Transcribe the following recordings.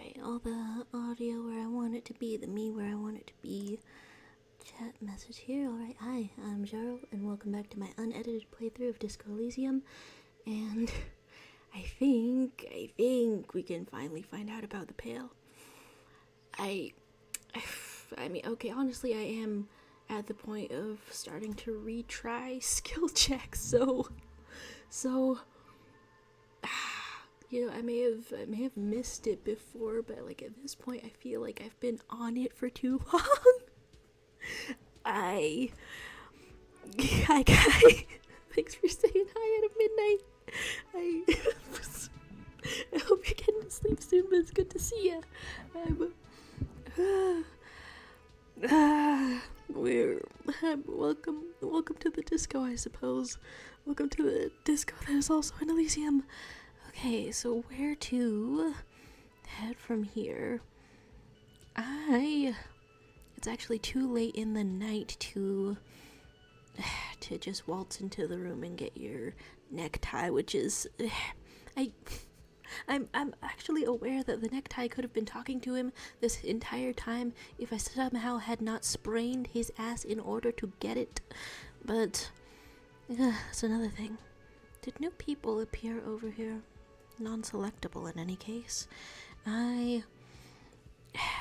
Alright, all the audio where I want it to be, the me where I want it to be. Chat message here. Alright, hi, I'm Gerald, and welcome back to my unedited playthrough of Disco Elysium. And I think we can finally find out about the pail. I mean, okay, honestly, I am at the point of starting to retry skill checks, so you know, I may have missed it before, but like at this point I feel like I've been on it for too long. Hi guy. Thanks for saying hi at midnight. I hope you're getting to sleep soon, but it's good to see you. Welcome to the disco, I suppose. Welcome to the disco that is also in Elysium. Okay, so where to head from here? It's actually too late in the night to just waltz into the room and get your necktie, which is I'm actually aware that the necktie could have been talking to him this entire time if I somehow had not sprained his ass in order to get it. But that's another thing. Did new people appear over here? Non-selectable in any case.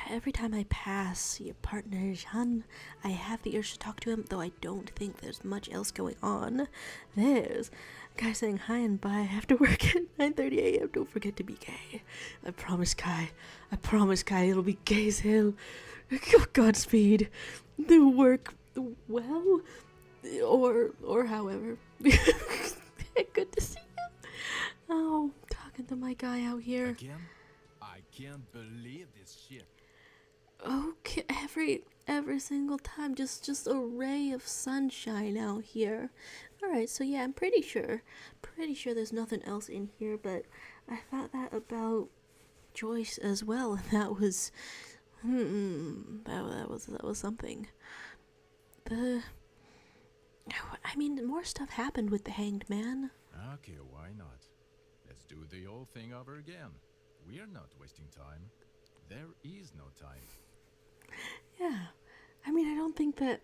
Every time I pass your partner Jean, I have the urge to talk to him, though I don't think there's much else going on. There's a guy saying hi and bye. I have to work at 9:30 a.m. Don't forget to be gay. I promise, Kai, it'll be gay as hell. Godspeed. The work well, or however. Good to see you. Oh, talking to my guy out here. Again? I can't believe this shit. Okay, every single time, just a ray of sunshine out here. Alright, so yeah, I'm pretty sure there's nothing else in here, but I thought that about Joyce as well, and that was that was something. I mean, more stuff happened with the hanged man. Okay, why not? Let's do the whole thing over again. We're not wasting time. There is no time. Yeah, I mean, I don't think that,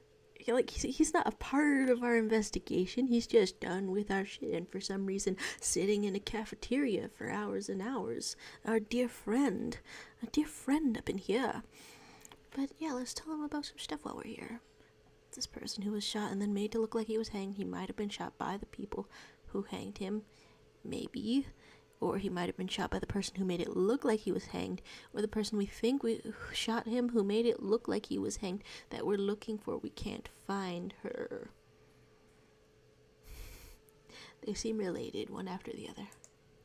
like, he's not a part of our investigation. He's just done with our shit, and for some reason sitting in a cafeteria for hours and hours. Our dear friend up in here. But yeah, let's tell him about some stuff while we're here. This person who was shot and then made to look like he was hanged, he might have been shot by the people who hanged him, maybe. Or he might have been shot by the person who made it look like he was hanged, or the person we think shot him who made it look like he was hanged that we're looking for. We can't find her. They seem related, one after the other.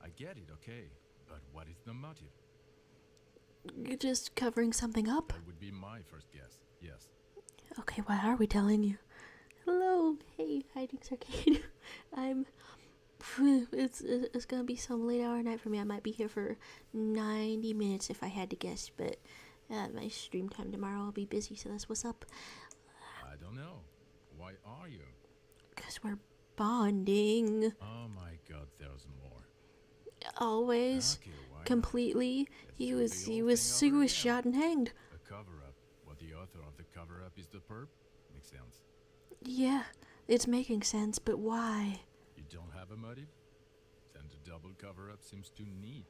I get it, okay. But what is the motive? You're just covering something up? That would be my first guess, yes. Okay, why are we telling you? Hello, hey, hiding arcade. It's gonna be some late hour night for me. I might be here for 90 minutes if I had to guess, but my stream time tomorrow I'll be busy, so that's what's up. I don't know. Why are you? Because we're bonding. Oh my god, there's more. Always. Okay, why completely. not? He Let's do the was whole thing over shot again. and hanged. A cover-up. What the author of the cover-up is the perp? Makes sense. Yeah, it's making sense, but why? You don't have a motive? Then the double cover-up seems too neat.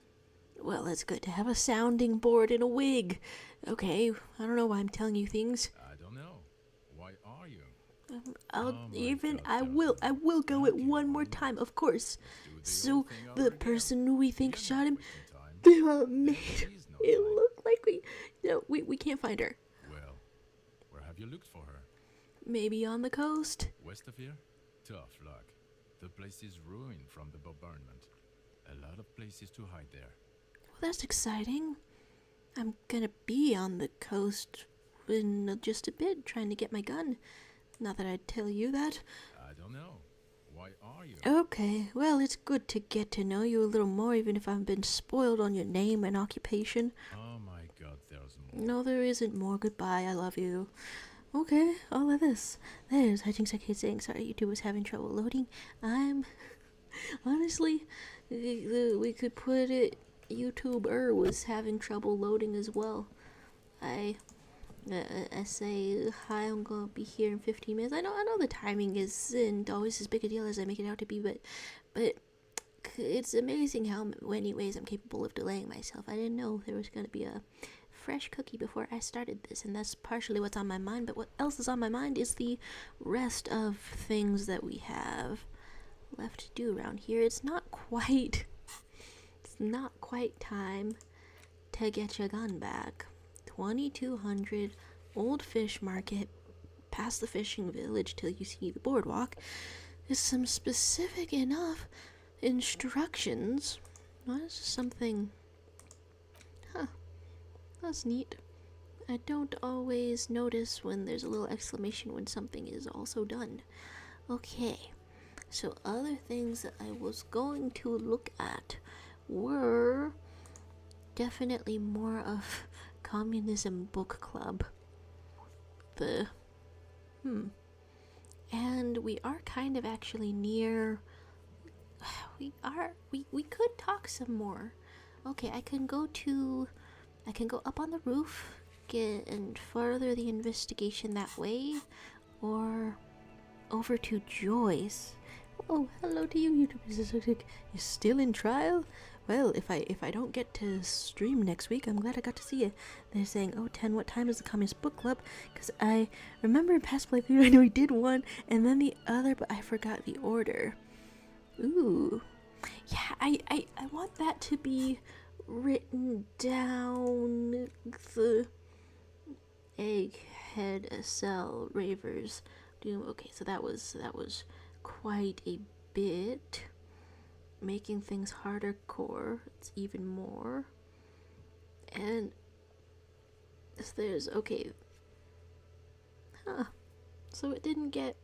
Well, it's good to have a sounding board and a wig. Okay, I don't know why I'm telling you things. I don't know. Why are you? I will go it one more time, of course. So the person who we think shot him made it look like we can't find her. Well, where have you looked for her? Maybe on the coast. West of here? Tough luck. The place is ruined from the bombardment. A lot of places to hide there. Well, that's exciting. I'm gonna be on the coast in just a bit, trying to get my gun. Not that I'd tell you that. I don't know. Why are you? Okay, well, it's good to get to know you a little more, even if I've been spoiled on your name and occupation. Oh my god, there's more. No, there isn't more. Goodbye, I love you. Okay, all of this. There's Hijinks Arcade saying, sorry, YouTube was having trouble loading. Honestly, we could put it YouTuber was having trouble loading as well. I say, hi, I'm gonna be here in 15 minutes. I know the timing isn't always as big a deal as I make it out to be, but it's amazing how many ways I'm capable of delaying myself. I didn't know there was gonna be a fresh cookie before I started this, and that's partially what's on my mind, but what else is on my mind is the rest of things that we have left to do around here. It's not quite time to get your gun back. 2200 Old Fish Market, past the fishing village till you see the boardwalk, is some specific enough instructions. Well, this is something. That's neat. I don't always notice when there's a little exclamation when something is also done. Okay, so other things that I was going to look at were definitely more of Communism Book Club. And we are kind of actually near. We could talk some more. Okay, I can go up on the roof, and further the investigation that way, or over to Joyce. Oh, hello to you, YouTubers. You're still in trial? Well, if I don't get to stream next week, I'm glad I got to see you. They're saying, oh, 10, what time is the Communist Book Club? Because I remember in past playthrough, I know we did one, and then the other, but I forgot the order. Ooh. Yeah, I want that to be written down. The Egghead Cell Ravers Doom. Okay, so that was quite a bit. Making things harder core, it's even more. And there's okay. So it didn't get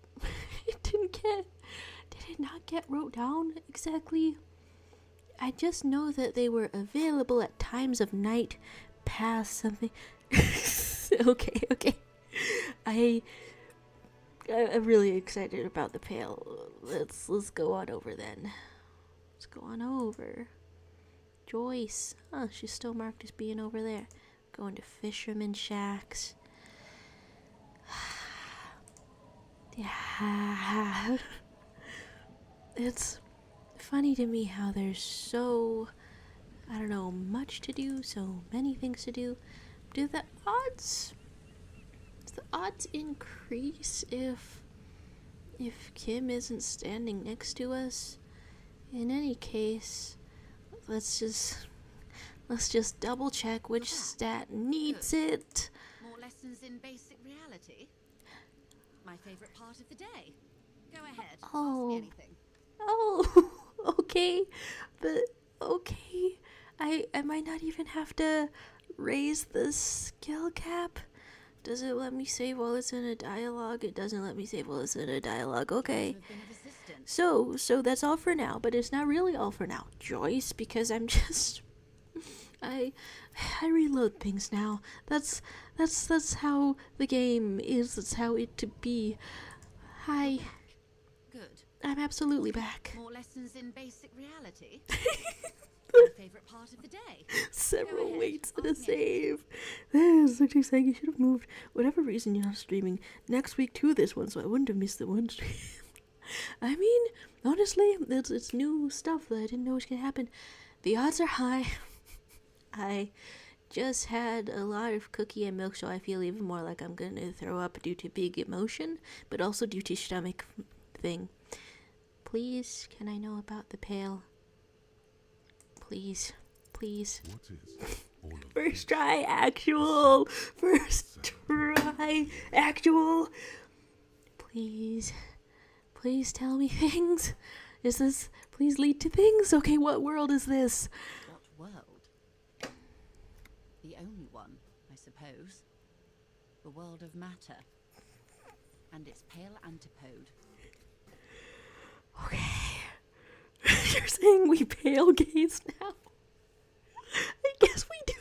did it not get wrote down exactly? I just know that they were available at times of night past something. Okay. I'm really excited about the pail. Let's go on over then. Let's go on over. Joyce. She's still marked as being over there. Going to Fisherman Shacks. Yeah. It's funny to me how there's so, I don't know, much to do, so many things to do. Do the odds increase if Kim isn't standing next to us? In any case, let's just double check which stat needs it. More lessons in basic reality? My favorite part of the day. Go ahead. Ask me anything. Oh, okay. But okay. I might not even have to raise the skill cap. Does it let me save while it's in a dialogue? It doesn't let me save while it's in a dialogue. Okay. So that's all for now, but it's not really all for now, Joyce, because I'm just I reload things now. That's how the game is. That's how it to be. Hi. Good. I'm absolutely back. More lessons in basic reality? My favorite part of the day. Several waits and a save. There's actually saying you should have moved whatever reason you're not streaming next week to this one, so I wouldn't have missed the one stream. I mean, honestly, it's new stuff that I didn't know was gonna happen. The odds are high. I just had a lot of cookie and milk, so I feel even more like I'm gonna throw up due to big emotion, but also due to stomach thing. Please, can I know about the pail? Please. What is all of First try, actual. Please tell me things. Is this please lead to things? Okay, what world is this? What world? The only one, I suppose. The world of matter. And its pale antipode. Okay. You're saying we pale gaze now? I guess we do.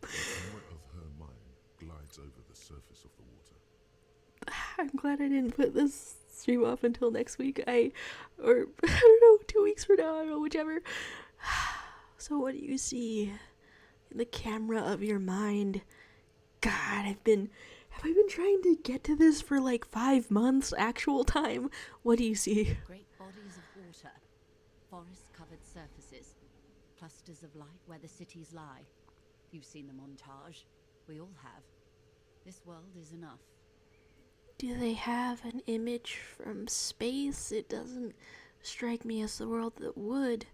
Somewhat of her mind glides over the surface of the water. I'm glad I didn't put this stream off until next week. I don't know, 2 weeks from now, I don't know, whichever. So what do you see in the camera of your mind? God, have I been trying to get to this for like 5 months actual time? What do you see? Great bodies of water, forest-covered surfaces, clusters of light where the cities lie. You've seen the montage. We all have. This world is enough. Do they have an image from space? It doesn't strike me as the world that would.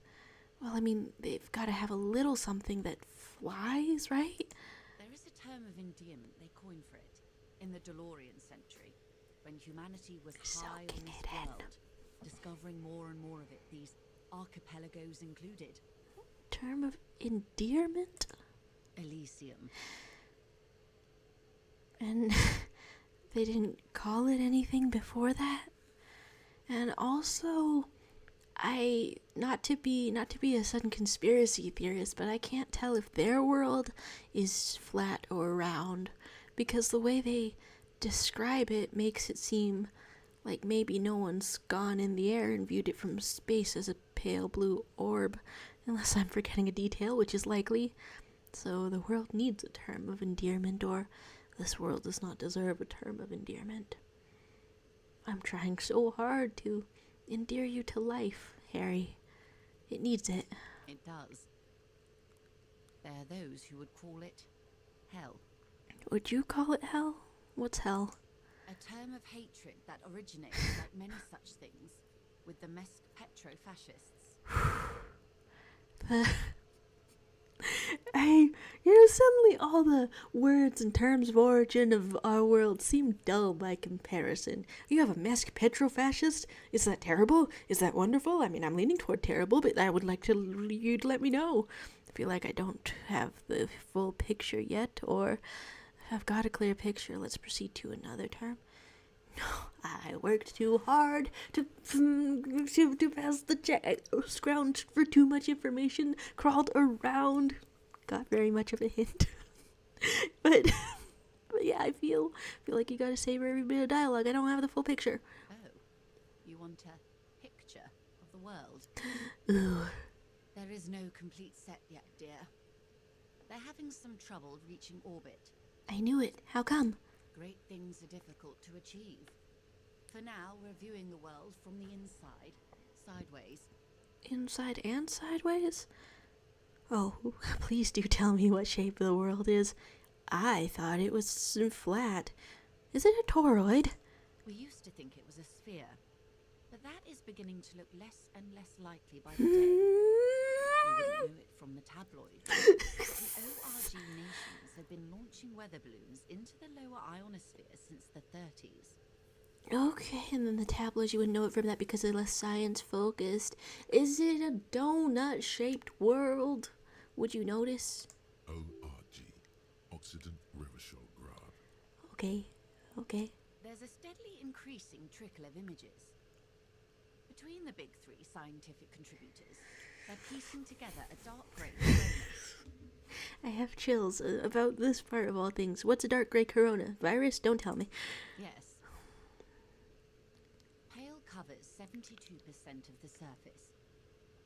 Well, I mean, they've got to have a little something that flies, right? There is a term of endearment they coined for it in the DeLorean century, when humanity was high on this world, discovering more and more of it, these archipelagos included. Term of endearment? Elysium. And they didn't call it anything before that? And also, not to be a sudden conspiracy theorist, but I can't tell if their world is flat or round, because the way they describe it makes it seem like maybe no one's gone in the air and viewed it from space as a pale blue orb, unless I'm forgetting a detail, which is likely. So the world needs a term of endearment, or this world does not deserve a term of endearment. I'm trying so hard to endear you to life, Harry. It needs it. It does. There are those who would call it hell. Would you call it hell? What's hell? A term of hatred that originates, like many such things, with the petro-fascists. Suddenly all the words and terms of origin of our world seem dull by comparison. You have a masked petrofascist? Is that terrible? Is that wonderful? I mean, I'm leaning toward terrible, but I would like you to let me know. I feel like I don't have the full picture yet, or I've got a clear picture. Let's proceed to another term. No, I worked too hard to pass the check. I scrounged for too much information, crawled around, got very much of a hint. but yeah, I feel like you gotta savor every bit of dialogue. I don't have the full picture. Oh, you want a picture of the world? Ooh. There is no complete set yet, dear. They're having some trouble reaching orbit. I knew it. How come? Great things are difficult to achieve. For now, we're viewing the world from the inside, sideways. Inside and sideways? Oh, please do tell me what shape the world is. I thought it was flat. Is it a toroid? We used to think it was a sphere, but that is beginning to look less and less likely by the day. We wouldn't know it from the tabloids. The ORG nations have been launching weather balloons into the lower ionosphere since the 30s. Okay, and then the tabloids, you would know it from that because they're less science-focused. Is it a donut-shaped world? Would you notice? ORG, Occident Revershol Grad. Okay. There's a steadily increasing trickle of images. Between the big three scientific contributors, they're piecing together a dark grey corona. I have chills about this part of all things. What's a dark grey corona? Virus? Don't tell me. Yes. Pale covers 72% of the surface.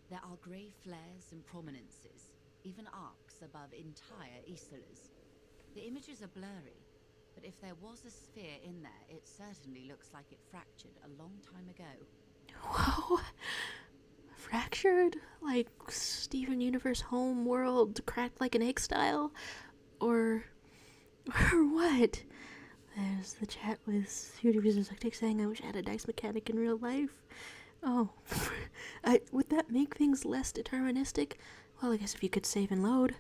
There are grey flares and prominences, even arcs above entire isolas. The images are blurry, but if there was a sphere in there, it certainly looks like it fractured a long time ago. Whoa. Fractured? Like Steven Universe home world cracked like an egg style? Or what? There's the chat with Universe saying I wish I had a dice mechanic in real life. Oh. Would that make things less deterministic? Well, I guess if you could save and load.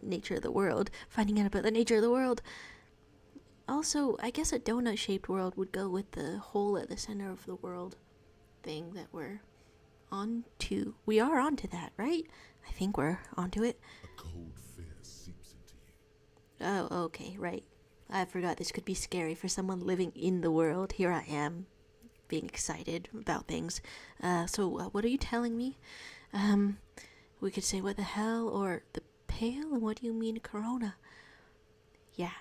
Nature of the world. Finding out about the nature of the world. Also, I guess a donut-shaped world would go with the hole at the center of the world thing that we're onto. We are onto that, right? I think we're onto it. A cold fear seeps into you. Oh, okay, right. I forgot this could be scary for someone living in the world. Here I am, being excited about things. So what are you telling me? We could say what the hell or the pale, and what do you mean corona? Yeah,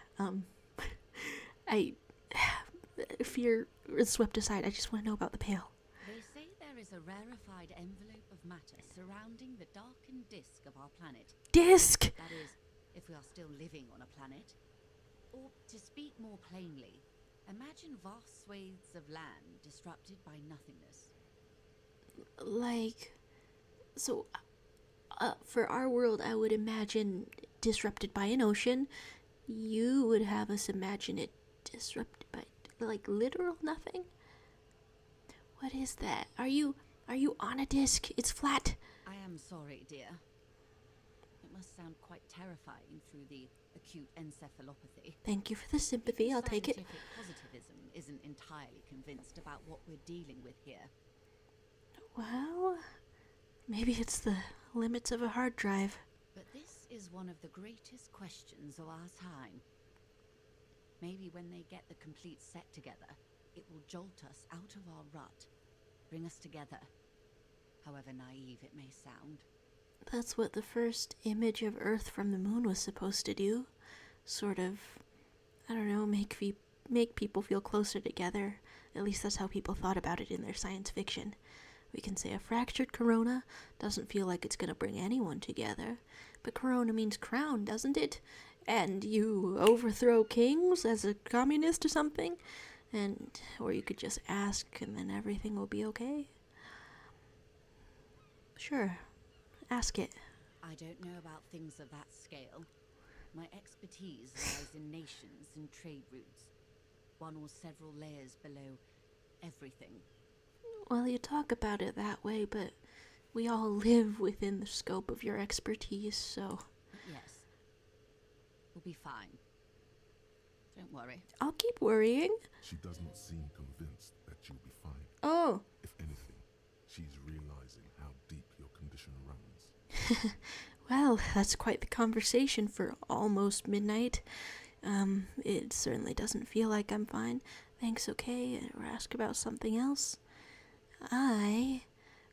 fear is swept aside. I just want to know about the pale. They say there There is a rarefied envelope of matter surrounding the darkened disk of our planet. Disc! That is, if we are still living on a planet. Or, to speak more plainly, imagine vast swathes of land disrupted by nothingness. Like, so, for our world, I would imagine disrupted by an ocean. You would have us imagine it disrupted by, like, literal nothing? What is that? Are you on a disc? It's flat. I am sorry, dear. It must sound quite terrifying through the acute encephalopathy. Thank you for the sympathy. I'll take it. Scientific positivism isn't entirely convinced about what we're dealing with here. Well, maybe it's the limits of a hard drive. But this is one of the greatest questions of our time. Maybe when they get the complete set together, it will jolt us out of our rut, bring us together, however naive it may sound. That's what the first image of Earth from the moon was supposed to do. Sort of, I don't know, make people feel closer together. At least that's how people thought about it in their science fiction. We can say a fractured corona doesn't feel like it's going to bring anyone together. But corona means crown, doesn't it? And you overthrow kings as a communist or something? Or you could just ask and then everything will be okay. Sure, ask it. I don't know about things of that scale. My expertise lies in nations and trade routes, one or several layers below everything. Well, you talk about it that way, but we all live within the scope of your expertise, so... Yes. We'll be fine. Don't worry. I'll keep worrying. She does not seem convinced that you'll be fine. Oh. If anything, she's realizing how deep your condition runs. Well, that's quite the conversation for almost midnight. It certainly doesn't feel like I'm fine. Thanks, okay? Or ask about something else? I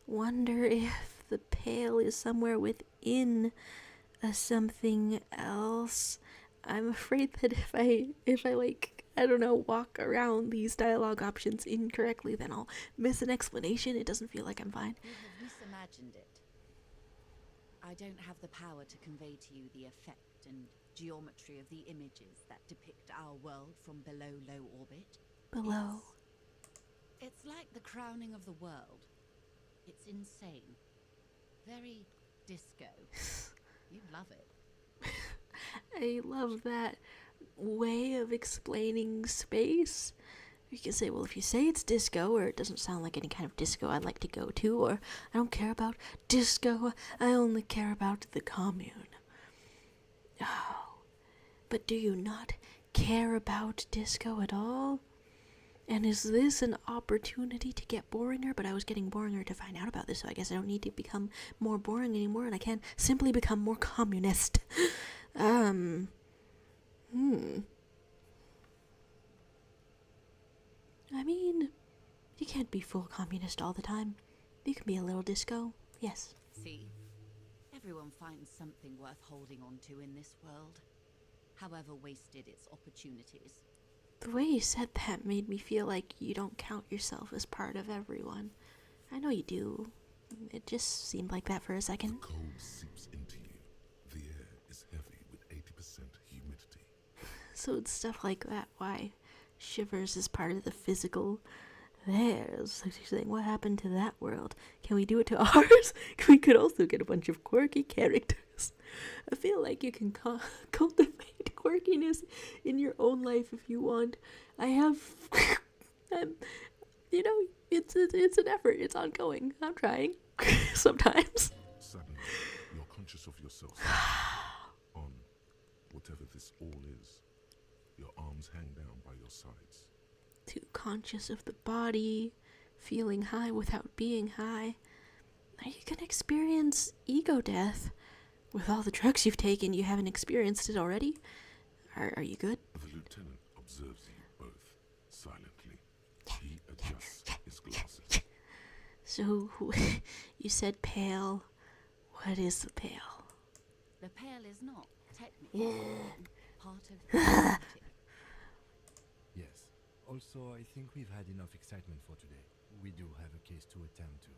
wonder if the pail is somewhere within a something else. I'm afraid that if I like, I don't know, walk around these dialogue options incorrectly, then I'll miss an explanation. It doesn't feel like I'm fine. You have misimagined it. I don't have the power to convey to you the effect and geometry of the images that depict our world from below low orbit. Below. It's like the crowning of the world. It's insane. Very disco. You'd love it. I love that way of explaining space. You can say, well, if you say it's disco, or it doesn't sound like any kind of disco I'd like to go to, or I don't care about disco, I only care about the commune. Oh, but do you not care about disco at all? And is this an opportunity to get boringer? But I was getting boringer to find out about this, so I guess I don't need to become more boring anymore, and I can simply become more communist. I mean, you can't be full communist all the time. You can be a little disco, yes. See? Everyone finds something worth holding on to in this world, however wasted its opportunities. The way you said that made me feel like you don't count yourself as part of everyone. I know you do. It just seemed like that for a second. The cold seeps into you. The air is heavy with 80% humidity. So it's stuff like that. Why shivers is part of the physical. There's like you're saying, what happened to that world? Can we do it to ours? We could also get a bunch of quirky characters. I feel like you can cultivate quirkiness in your own life if you want. I have, it's an effort. It's ongoing. I'm trying sometimes. Suddenly, you're conscious of yourself. On whatever this all is, your arms hang down by your sides. Too conscious of the body, feeling high without being high. Now you can experience ego death. With all the drugs you've taken, you haven't experienced it already. Are you good? The lieutenant observes you both silently. He adjusts his glasses. So, you said pale. What is the pale? The pale is not, technically, part of the reality. Yes. Also, I think we've had enough excitement for today. we do have a case to attend to.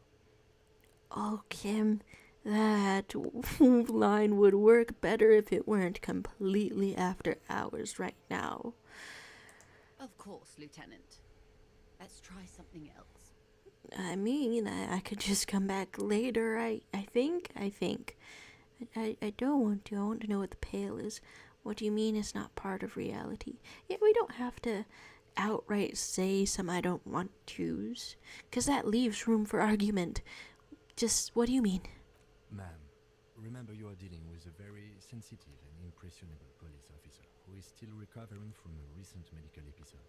Oh, Kim, that line would work better if it weren't completely after hours right now. Of course, Lieutenant. Let's try something else. I mean, I could just come back later, I think. I don't want to. I want to know what the Pale is. What do you mean it's not part of reality? Yeah, we don't have to outright say some I don't want to's, because that leaves room for argument. Just, what do you mean? Ma'am, remember you are dealing with a very sensitive and impressionable police officer who is still recovering from a recent medical episode.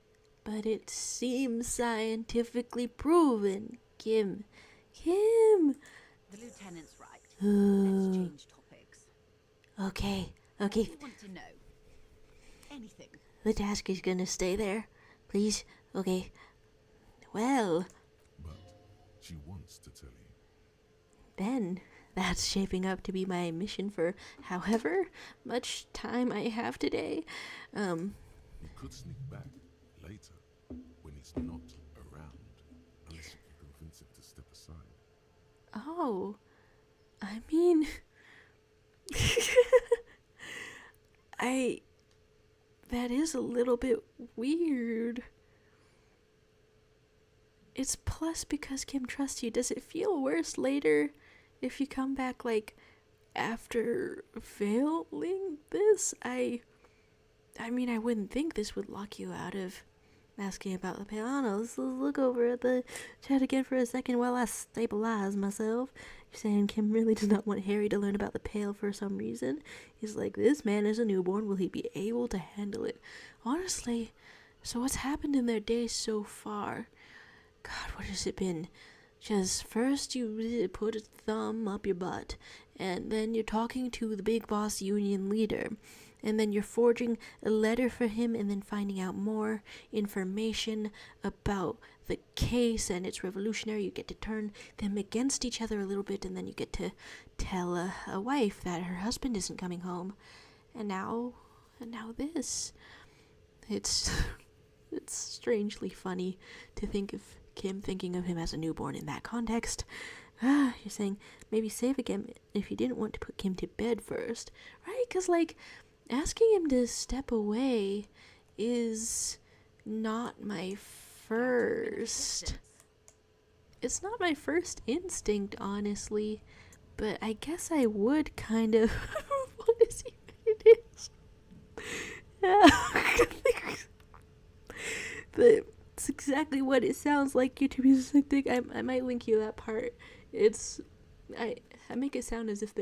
But it seems scientifically proven. Kim. Kim! The Lieutenant's right. Let's change topics. Okay. What do you want to know? Anything. The task is gonna stay there. Please? Okay. Well, But she wants to tell you. then that's shaping up to be my mission for however much time I have today. You could sneak back later when he's not around, unless you can convince him to step aside. Oh. I mean... That is a little bit weird. It's plus because Kim trusts you. Does it feel worse later if you come back, like, after failing this? I mean, I wouldn't think this would lock you out of asking about the Pale. I don't know. Let's look over at the chat again for a second while I stabilize myself. You're saying Kim really does not want Harry to learn about the Pale for some reason. He's like, this man is a newborn. Will he be able to handle it? Honestly, so what's happened in their days so far? God, what has it been? Just first you put a thumb up your butt, and then you're talking to the big boss union leader, and then you're forging a letter for him, and then finding out more information about the case, and it's revolutionary. You get to turn them against each other a little bit, and then you get to tell a wife that her husband isn't coming home. And now this. It's strangely funny to think of Kim thinking of him as a newborn in that context. You're saying maybe save again if you didn't want to put Kim to bed first, right? Because, like, asking him to step away is not my first. It's not my first instinct, honestly. But I guess I would kind of. What is he? It is. Yeah. But it's exactly what it sounds like you to be succinct. I might link you that part. I make it sound as if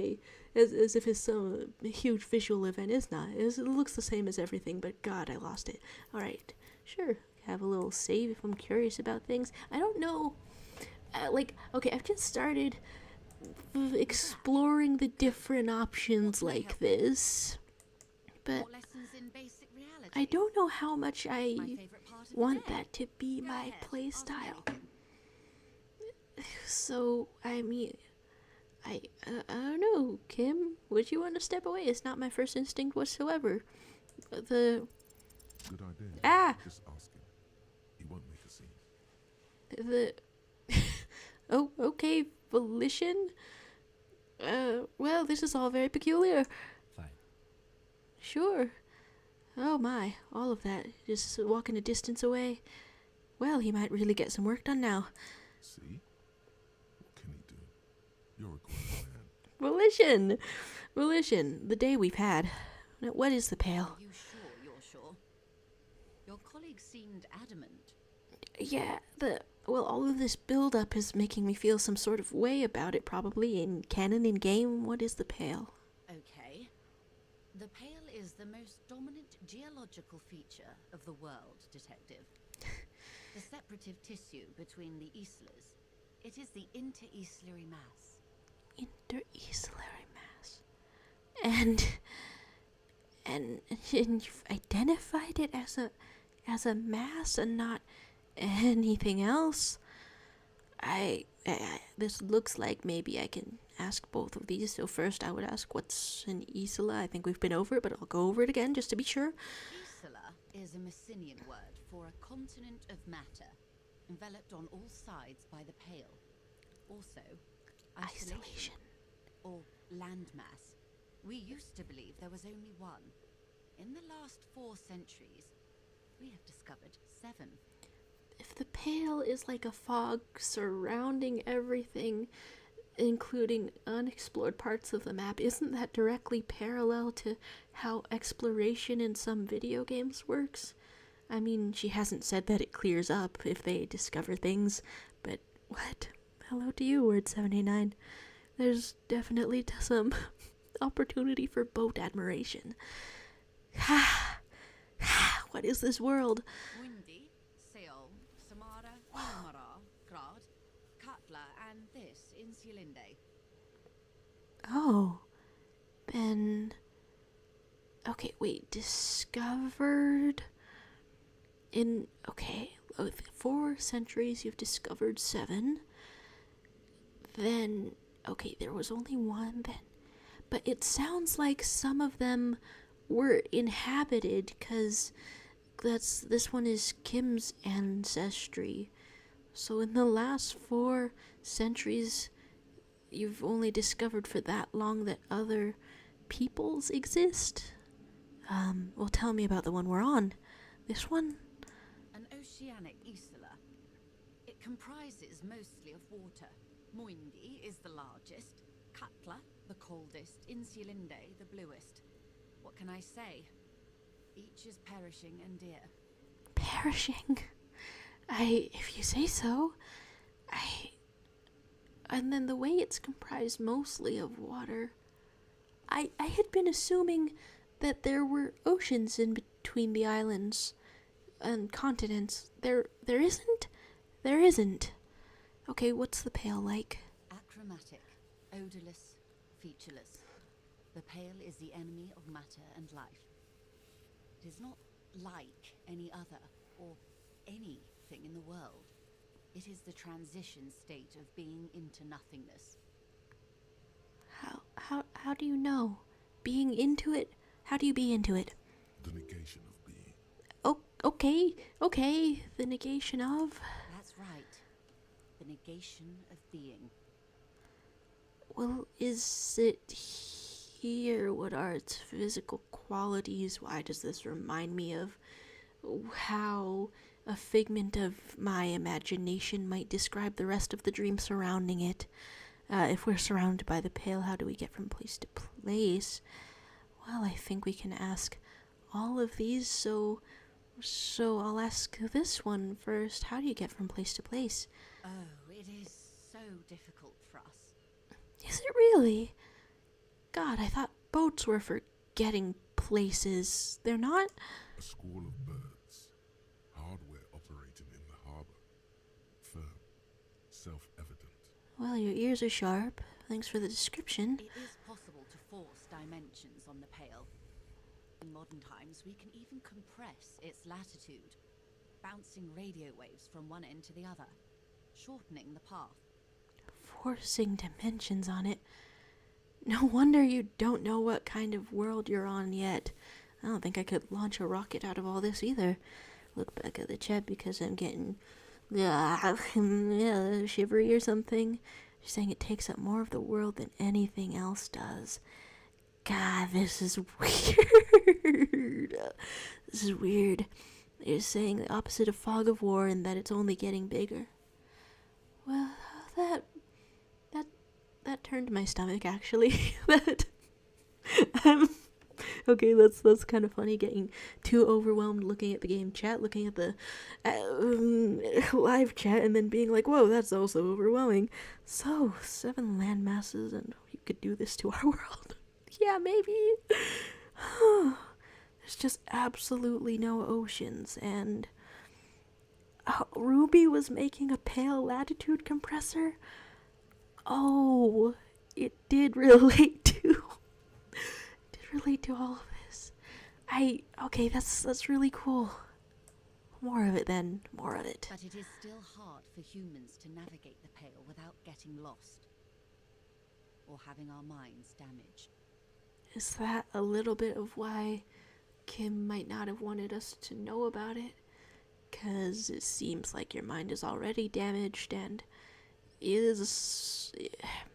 as if it's some huge visual event. It's not. It looks the same as everything, but God, I lost it. Alright, sure. Have a little save if I'm curious about things. I don't know. Okay, I've just started exploring the different options like this. But I don't know how much I want that to be my playstyle. So, I mean, I don't know, Kim. Would you want to step away? It's not my first instinct whatsoever. Good idea. Just ask him. He won't make a scene. Oh, okay, volition? Well, this is all very peculiar. Fine. Sure. Oh my, all of that. Just walking a distance away. Well, he might really get some work done now. See? What can he do? You're a grown man. Volition, the day we've had. Now, what is the Pale? Are you sure you're sure? Your colleague seemed adamant. Yeah, well, all of this build-up is making me feel some sort of way about it, probably. In canon, in game, what is the Pale? Okay. The Pale is the most dominant geological feature of the world, Detective. The separative tissue between the islas. It is the inter-islary mass. Inter-islary mass. And you've identified it as a mass and not anything else. This looks like maybe I can ask both of these. So first I would ask, what's an isla? I think we've been over it, but I'll go over it again just to be sure. Isla is a Messinian word for a continent of matter. enveloped on all sides by the Pale. Also, Isolation. or landmass. We used to believe there was only one. In the last 4 centuries, we have discovered 7. If the Pale is like a fog surrounding everything, including unexplored parts of the map, isn't that directly parallel to how exploration in some video games works? I mean, she hasn't said that it clears up if they discover things, but what? Hello to you, Word 79. There's definitely some opportunity for boat admiration. What is this world? Windy, Seol, Samara, Ilmara, Grad, Katla, and this in Sealinde. Oh, been... Okay, wait, discovered... In, okay, 4 centuries you've discovered 7. Then, okay, there was only 1 then. But it sounds like some of them were inhabited, because this one is Kim's ancestry. So in the last 4 centuries, you've only discovered for that long that other peoples exist? Well, tell me about the one we're on. This one? An oceanic isla. It comprises mostly of water. Moindi is the largest, Katla the coldest, Insulinde the bluest. What can I say? Each is perishing and dear. Perishing? If you say so. And then the way it's comprised mostly of water. I had been assuming that there were oceans in between the islands and continents. There isn't? There isn't. Okay, what's the Pale like? Achromatic, odorless, featureless. The Pale is the enemy of matter and life. It is not like any other, or anything in the world. It is the transition state of being into nothingness. How do you know? Being into it? How do you be into it? The negation of being. Oh, okay, the negation of... That's right. The negation of being. Well, is it here? What are its physical qualities? Why does this remind me of how a figment of my imagination might describe the rest of the dream surrounding it? If we're surrounded by the Pale, how do we get from place to place? Well, I think we can ask all of these, so I'll ask this one first. How do you get from place to place? Oh, it is so difficult for us. Is it really? God, I thought boats were for getting places. They're not? A squall of birds. Hardware operating in the harbor. Firm. Self-evident. Well, your ears are sharp. Thanks for the description. It is possible to force dimensions on the Pale. In modern times, we can even compress its latitude, bouncing radio waves from one end to the other, shortening the path. Forcing dimensions on it. No wonder you don't know what kind of world you're on yet. I don't think I could launch a rocket out of all this either. Look back at the chat because I'm getting shivery or something. She's saying it takes up more of the world than anything else does. God, this is weird. This is weird. You're saying the opposite of fog of war and that it's only getting bigger. Well, that turned my stomach, actually. Okay, that's kind of funny, getting too overwhelmed looking at the game chat, looking at the live chat, and then being like, whoa, that's also overwhelming. So, 7 land masses, and you could do this to our world. Yeah, maybe. There's just absolutely no oceans, and Ruby was making a Pale latitude compressor. Oh, it did relate to all of this. Okay, that's really cool. More of it then, more of it. But it is still hard for humans to navigate the Pale without getting lost or having our minds damaged. Is that a little bit of why Kim might not have wanted us to know about it? because it seems like your mind is already damaged, and is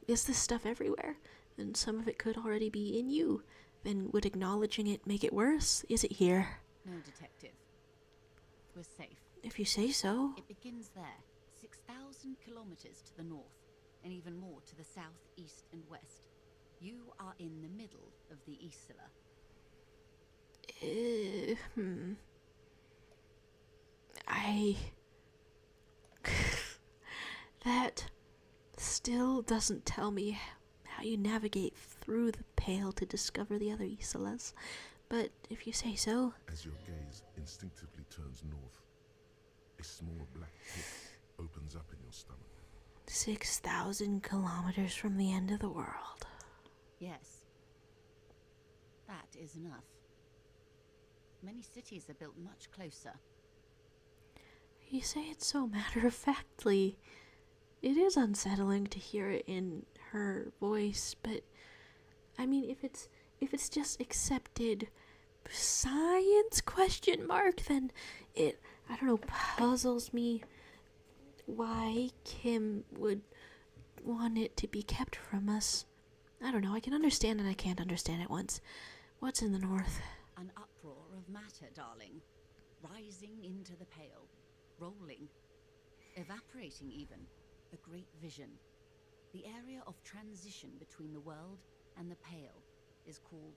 this stuff everywhere? And some of it could already be in you. Then would acknowledging it make it worse? Is it here? No, Detective. We're safe. If you say so. It begins there, 6,000 kilometers to the north, and even more to the south, east, and west. You are in the middle of the Isla. That still doesn't tell me how you navigate through the Pale to discover the other Islas, but if you say so. As your gaze instinctively turns north, a small black pit opens up in your stomach. 6,000 kilometers from the end of the world. Yes. That is enough. Many cities are built much closer. You say it so matter-of-factly. It is unsettling to hear it in her voice, but I mean, if it's just accepted science question mark, then it, I don't know, puzzles me why Kim would want it to be kept from us. I don't know, I can understand and I can't understand at once. What's in the north? An uproar of matter, darling. Rising into the Pale. Rolling. Evaporating even. A great vision. The area of transition between the world and the Pale is called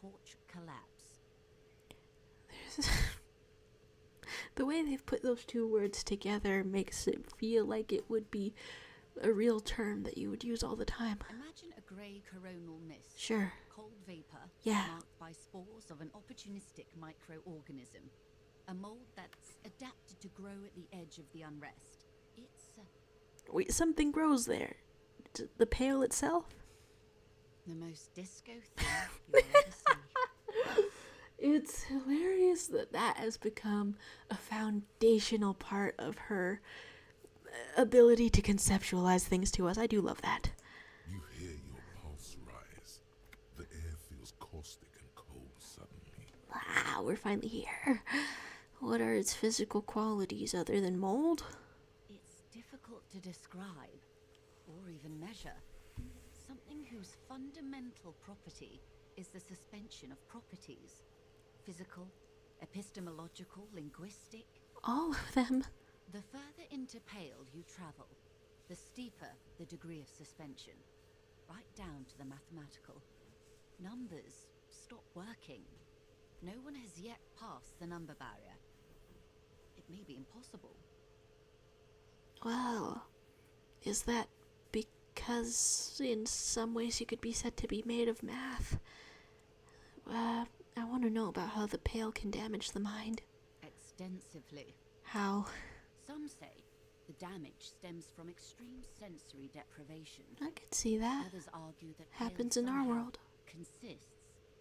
Porch Collapse. The way they've put those two words together makes it feel like it would be a real term that you would use all the time. Imagine a grey coronal mist. Sure. Cold vapor. Yeah. Marked by spores of an opportunistic microorganism. A mold that's adapted to grow at the edge of the unrest. It's Wait, something grows there. The Pale itself? the most disco thing you'll ever see. It's hilarious that that has become a foundational part of her ability to conceptualize things to us. I do love that. You hear your pulse rise. The air feels caustic and cold suddenly. Wow, we're finally here. What are its physical qualities other than mold? It's difficult to describe, or even measure. Something whose fundamental property is the suspension of properties. Physical, epistemological, linguistic. All of them. The further into Pale you travel, the steeper the degree of suspension. Right down to the mathematical. Numbers stop working. No one has yet passed the number barrier. It may be impossible. Well, is that because in some ways you could be said to be made of math? I want to know about how the Pale can damage the mind. Extensively. How? Some say the damage stems from extreme sensory deprivation. I could see that. Others argue that Happens Pale in our somehow world. consists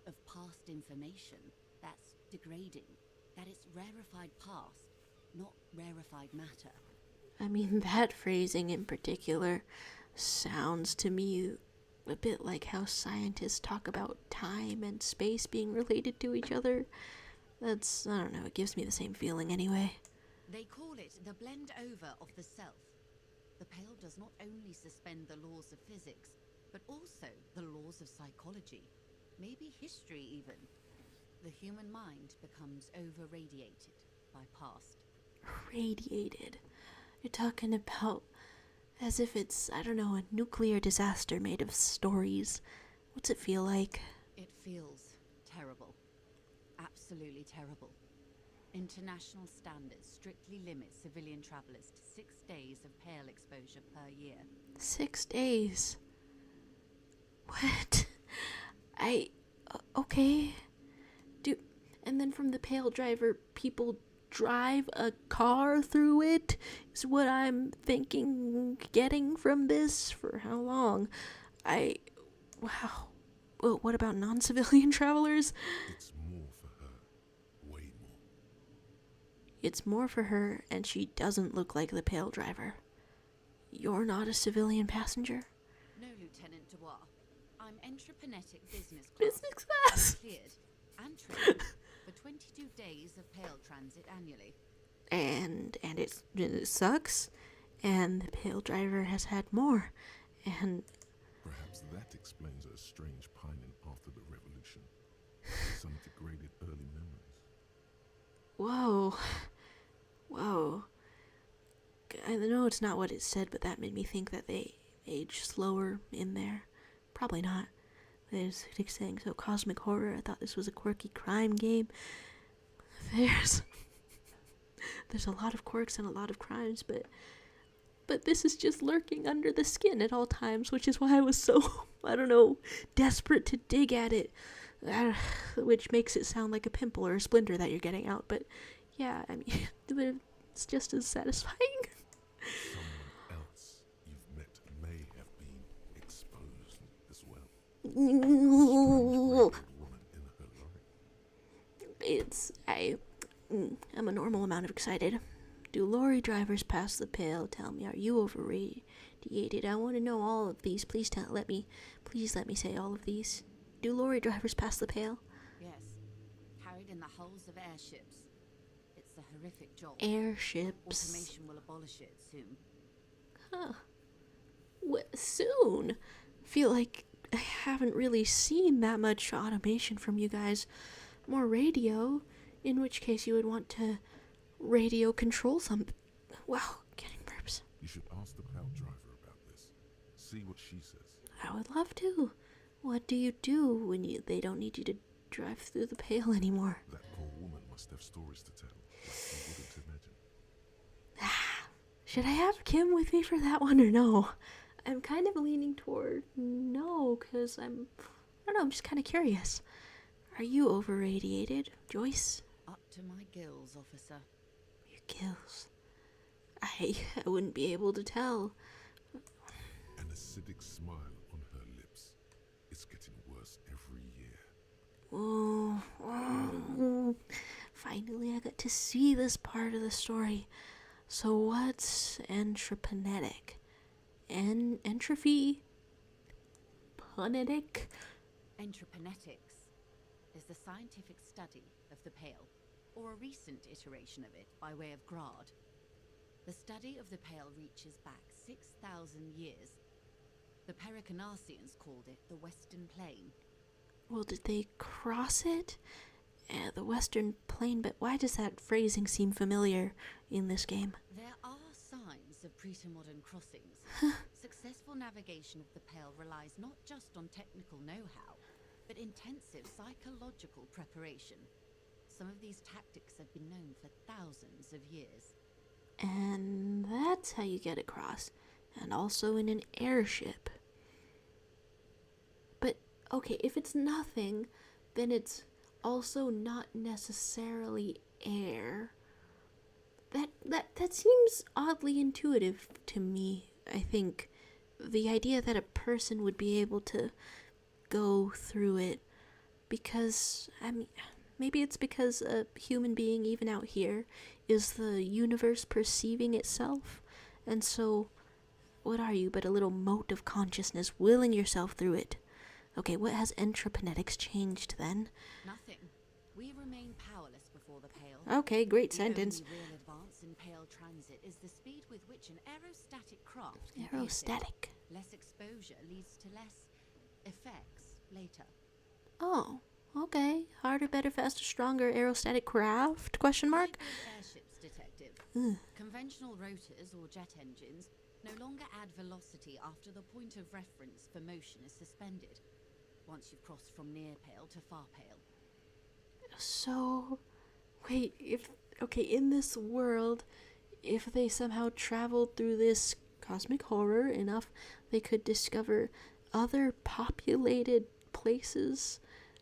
of past information that's degrading, that it's rarefied past, not rarefied matter. I mean, that phrasing in particular sounds to me a bit like how scientists talk about time and space being related to each other. That's, I don't know, it gives me the same feeling anyway. They call it the blend over of the self. The Pale does not only suspend the laws of physics, but also the laws of psychology, maybe history even. The human mind becomes over-radiated by past. Radiated. You're talking about as if it's, I don't know, a nuclear disaster made of stories. What's it feel like? It feels terrible. Absolutely terrible. International standards strictly limit civilian travelers to 6 days of Pale exposure per year. 6 days. What? Okay. And then from the Pale driver, people drive a car through it? Is what I'm thinking, getting from this? For how long? Wow. Well, what about non-civilian travelers? It's more for her. Way more. It's more for her, and she doesn't look like the Pale driver. You're not a civilian passenger? No, Lieutenant Dubois. I'm entreprenetic business class. Business class? Cleared and trained for 22 days of Pale transit annually. and it sucks, and the Pale Driver has had more, and Perhaps that explains her strange pining after the revolution. Some degraded early memories. whoa, whoa. I know it's not what it said, but that made me think that they age slower in there. Probably not. There's saying so cosmic horror. I thought this was a quirky crime game. There's a lot of quirks and a lot of crimes, but this is just lurking under the skin at all times, which is why I was so, I don't know, desperate to dig at it, which makes it sound like a pimple or a splinter that you're getting out. But yeah, I mean, it's just as satisfying. Someone else you've met may have been exposed as well. Strange woman in her life. I'm a normal amount of excited. Do lorry drivers pass the pale? Tell me, are you overradiated? I want to know all of these. Please let me say all of these. Do lorry drivers pass the pale? Yes. Carried in the hulls of airships. It's a horrific job. Airships. Automation will abolish it soon. Huh. Soon? Feel like I haven't really seen that much automation from you guys. More radio, in which case you would want to radio control something. Wow, getting burps. You should ask the plow driver about this. See what she says. I would love to. What do you do when they don't need you to drive through the pale anymore? That poor woman must have stories to tell, like you wouldn't imagine. Should I have Kim with me for that one or no? I'm kind of leaning toward no, because I don't know, I'm just kind of curious. Are you overradiated, Joyce? Up to my gills, officer. Your gills. I wouldn't be able to tell. An acidic smile on her lips. It's getting worse every year. Oh, finally I got to see this part of the story. So what's entrepnetic? Entropy? Punetic? Entreprenetics is the scientific study of the pale, or a recent iteration of it by way of grad. The study of the pale reaches back 6,000 years. The Pericarnassians called it the Western Plain. Well, did they cross it? The Western Plain, but why does that phrasing seem familiar in this game? There are signs of pre-modern crossings. Successful navigation of the pale relies not just on technical know-how, but intensive psychological preparation. Some of these tactics have been known for thousands of years. And that's how you get across. And also in an airship. But, okay, if it's nothing, then it's also not necessarily air. That seems oddly intuitive to me, I think. The idea that a person would be able to go through it. Because, I mean, maybe it's because a human being, even out here, is the universe perceiving itself. And so, what are you but a little mote of consciousness willing yourself through it? Okay, what has entreprenetics changed then? Nothing. We remain powerless before the pale. Okay, great sentence. The only real advance in pale transit is the speed with which an aerostatic craft can pierce it. Aerostatic. Less exposure leads to less effects later. Oh, okay. Harder, better, faster, stronger aerostatic craft? Question mark? Hybrid airships, detective. Ugh. Conventional rotors or jet engines no longer add velocity after the point of reference for motion is suspended, once you've crossed from near pale to far pale. So, wait, in this world, if they somehow traveled through this cosmic horror enough, they could discover other populated places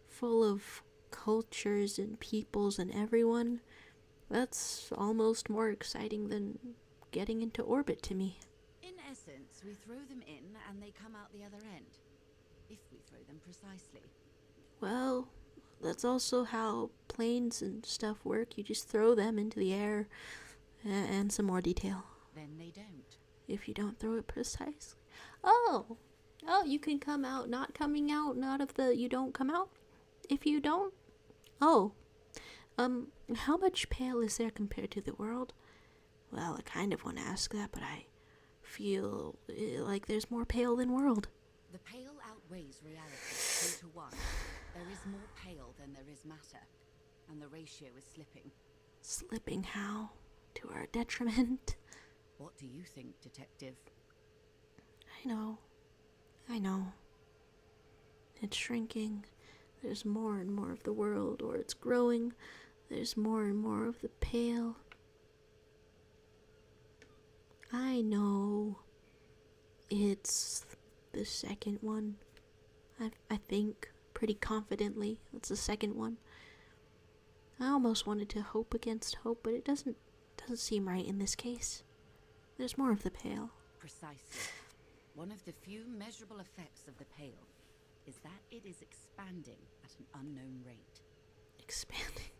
full of cultures and peoples and everyone. That's almost more exciting than getting into orbit to me. In essence, we throw them in and they come out the other end, if we throw them precisely. Well, that's also how planes and stuff work. You just throw them into the air, and some more detail. Then they don't. If you don't throw it precisely. Oh, you can come out not coming out, not of the you don't come out. If you don't, How much pale is there compared to the world? Well, I kind of want to ask that, but I feel like there's more pale than world. The pale outweighs reality 2 to 1. There is more pale than there is matter, and the ratio is slipping. Slipping how? To our detriment? What do you think, Detective? I know. It's shrinking. There's more and more of the world, or it's growing. There's more and more of the pale. I know. It's the second one. I think pretty confidently it's the second one. I almost wanted to hope against hope, but it doesn't seem right in this case. There's more of the pale. Precisely. One of the few measurable effects of the pale is that it is expanding at an unknown rate. Expanding.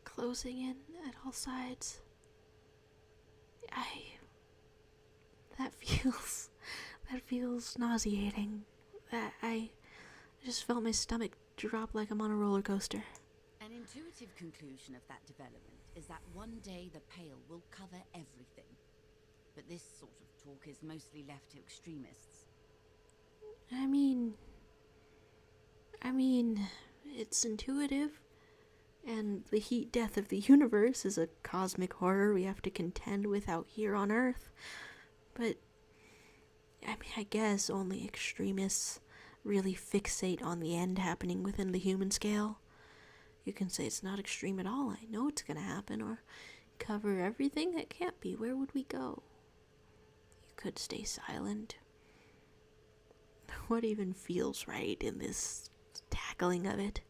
Closing in at all sides. That feels nauseating. I just felt my stomach drop like I'm on a roller coaster. An intuitive conclusion of that development is that one day the pale will cover everything. But this sort of talk is mostly left to extremists. I mean, it's intuitive, and the heat death of the universe is a cosmic horror we have to contend with out here on Earth. But, I guess only extremists really fixate on the end happening within the human scale. You can say it's not extreme at all. I know it's gonna happen, or cover everything that can't be. Where would we go? You could stay silent. What even feels right in this tackling of it?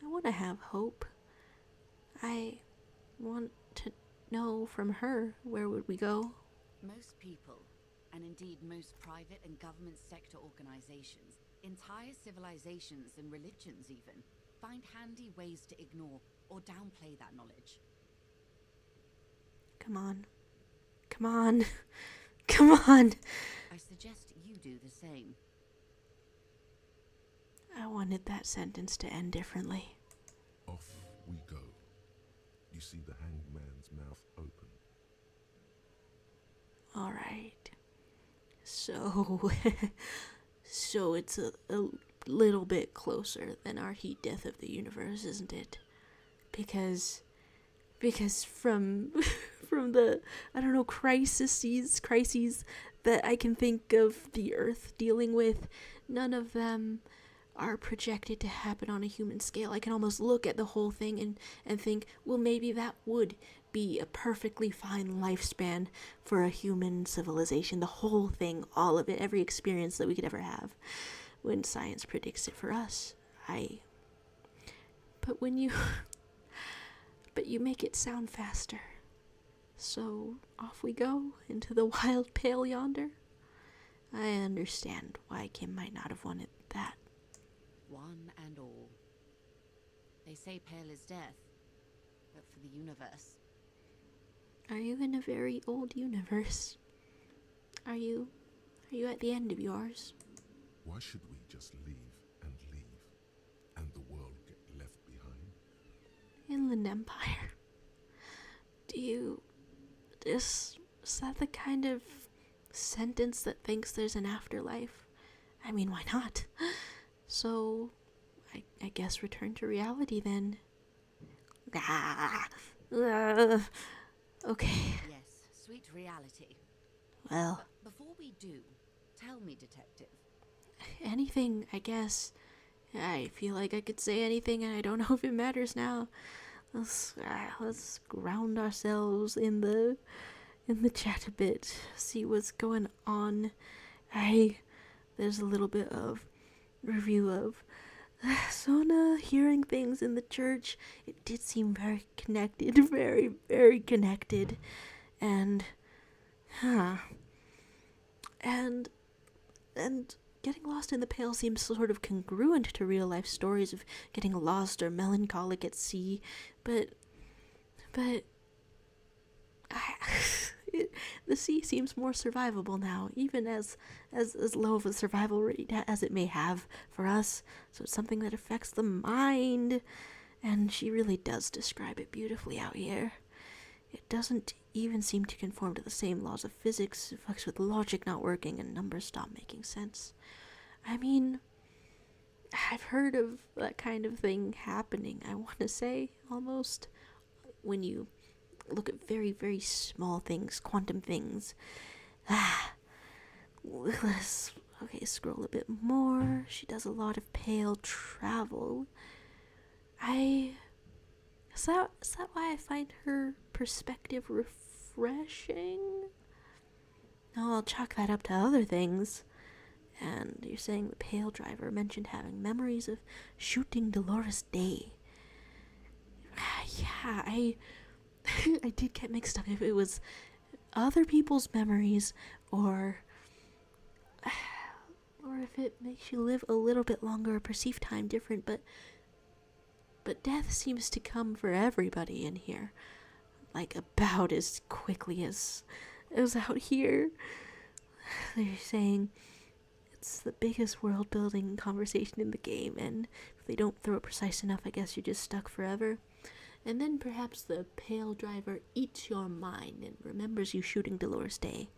I want to have hope. I want to know from her, where would we go? Most people, and indeed most private and government sector organizations, entire civilizations and religions even, find handy ways to ignore or downplay that knowledge. Come on. Come on. Come on. I suggest you do the same. I wanted that sentence to end differently. Off we go. You see the hanged man's mouth open. All right. So, so it's a little bit closer than our heat death of the universe, isn't it? Because from the, I don't know, crises that I can think of the Earth dealing with, none of them are projected to happen on a human scale. I can almost look at the whole thing and think, well, maybe that would be a perfectly fine lifespan for a human civilization. The whole thing, all of it, every experience that we could ever have, when science predicts it for us. But you make it sound faster. So off we go into the wild pale yonder. I understand why Kim might not have wanted that. One and all. They say pale is death, but for the universe. Are you in a very old universe? Are you at the end of yours? Why should we just leave, and the world get left behind? Inland Empire. Is that the kind of sentence that thinks there's an afterlife? I mean, why not? So, I guess return to reality then. Okay. Yes, sweet reality. Well, Before we do, tell me, Detective. anything, I guess. I feel like I could say anything, and I don't know if it matters now. Let's ground ourselves in the chat a bit. See what's going on. There's a little bit of review of Sona hearing things in the church. It did seem very connected, very, very connected, and getting lost in the pale seems sort of congruent to real life stories of getting lost or melancholic at sea, but the sea seems more survivable now, even as low of a survival rate as it may have for us. So it's something that affects the mind, And she really does describe it beautifully out here. It doesn't even seem to conform to the same laws of physics. It fucks with logic not working and numbers stop making sense. I mean, I've heard of that kind of thing happening, I want to say, almost. When you look at very, very small things, quantum things. Okay, scroll a bit more. She does a lot of pale travel. Is that why I find her perspective refreshing? No, I'll chalk that up to other things. And you're saying the pale driver mentioned having memories of shooting Dolores Day. Yeah, I did get mixed up if it was other people's memories or if it makes you live a little bit longer or perceive time different, but death seems to come for everybody in here, like about as quickly as out here. They're saying it's the biggest world building conversation in the game, and if they don't throw it precise enough, I guess you're just stuck forever. And then perhaps the pale driver eats your mind and remembers you shooting Dolores Day.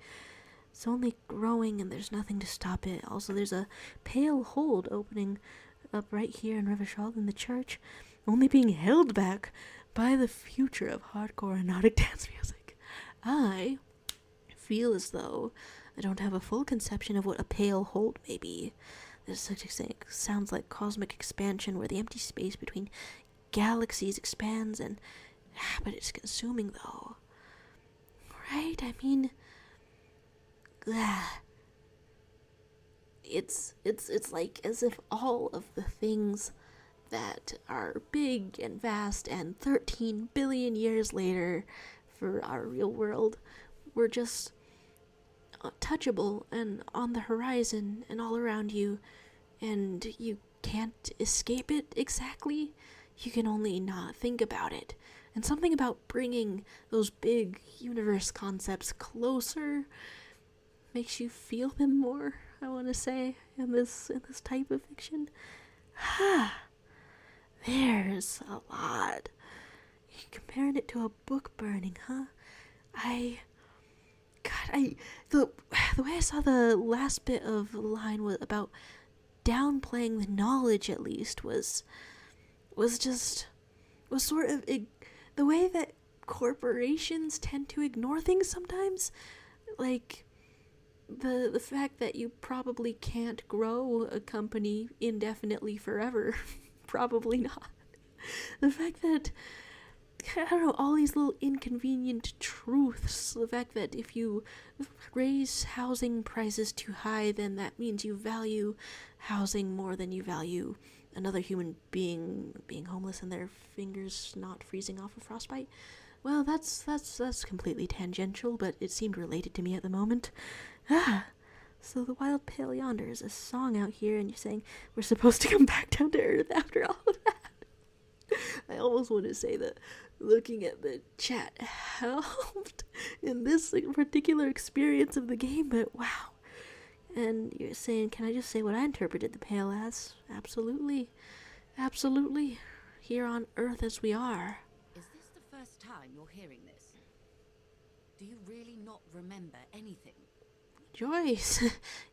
It's only growing and there's nothing to stop it. Also, there's a pale hold opening up right here in Revachol in the church, only being held back by the future of hardcore and nautic dance music. I feel as though I don't have a full conception of what a pale hold may be. There's such a thing. Sounds like cosmic expansion where the empty space between galaxies expands but it's consuming though. Right? I mean, it's like as if all of the things that are big and vast and 13 billion years later for our real world were just touchable and on the horizon and all around you, and you can't escape it exactly. You can only not think about it. And something about bringing those big universe concepts closer makes you feel them more, I want to say, in this type of fiction. There's a lot. You're comparing it to a book burning, huh? The way I saw the last bit of the line was about downplaying the knowledge, at least, was sort of the way that corporations tend to ignore things sometimes, like the fact that you probably can't grow a company indefinitely forever. Probably not. The fact that, I don't know, all these little inconvenient truths. The fact that if you raise housing prices too high, then that means you value housing more than you value another human being being homeless and their fingers not freezing off of frostbite. Well, that's completely tangential, but it seemed related to me at the moment. So the Wild Pale Yonder is a song out here, and you're saying we're supposed to come back down to earth after all of that. I almost want to say that looking at the chat helped in this particular experience of the game, but wow. And you're saying, can I just say what I interpreted the pale as? Absolutely. Absolutely. Here on Earth as we are. Is this the first time you're hearing this? Do you really not remember anything? Joyce,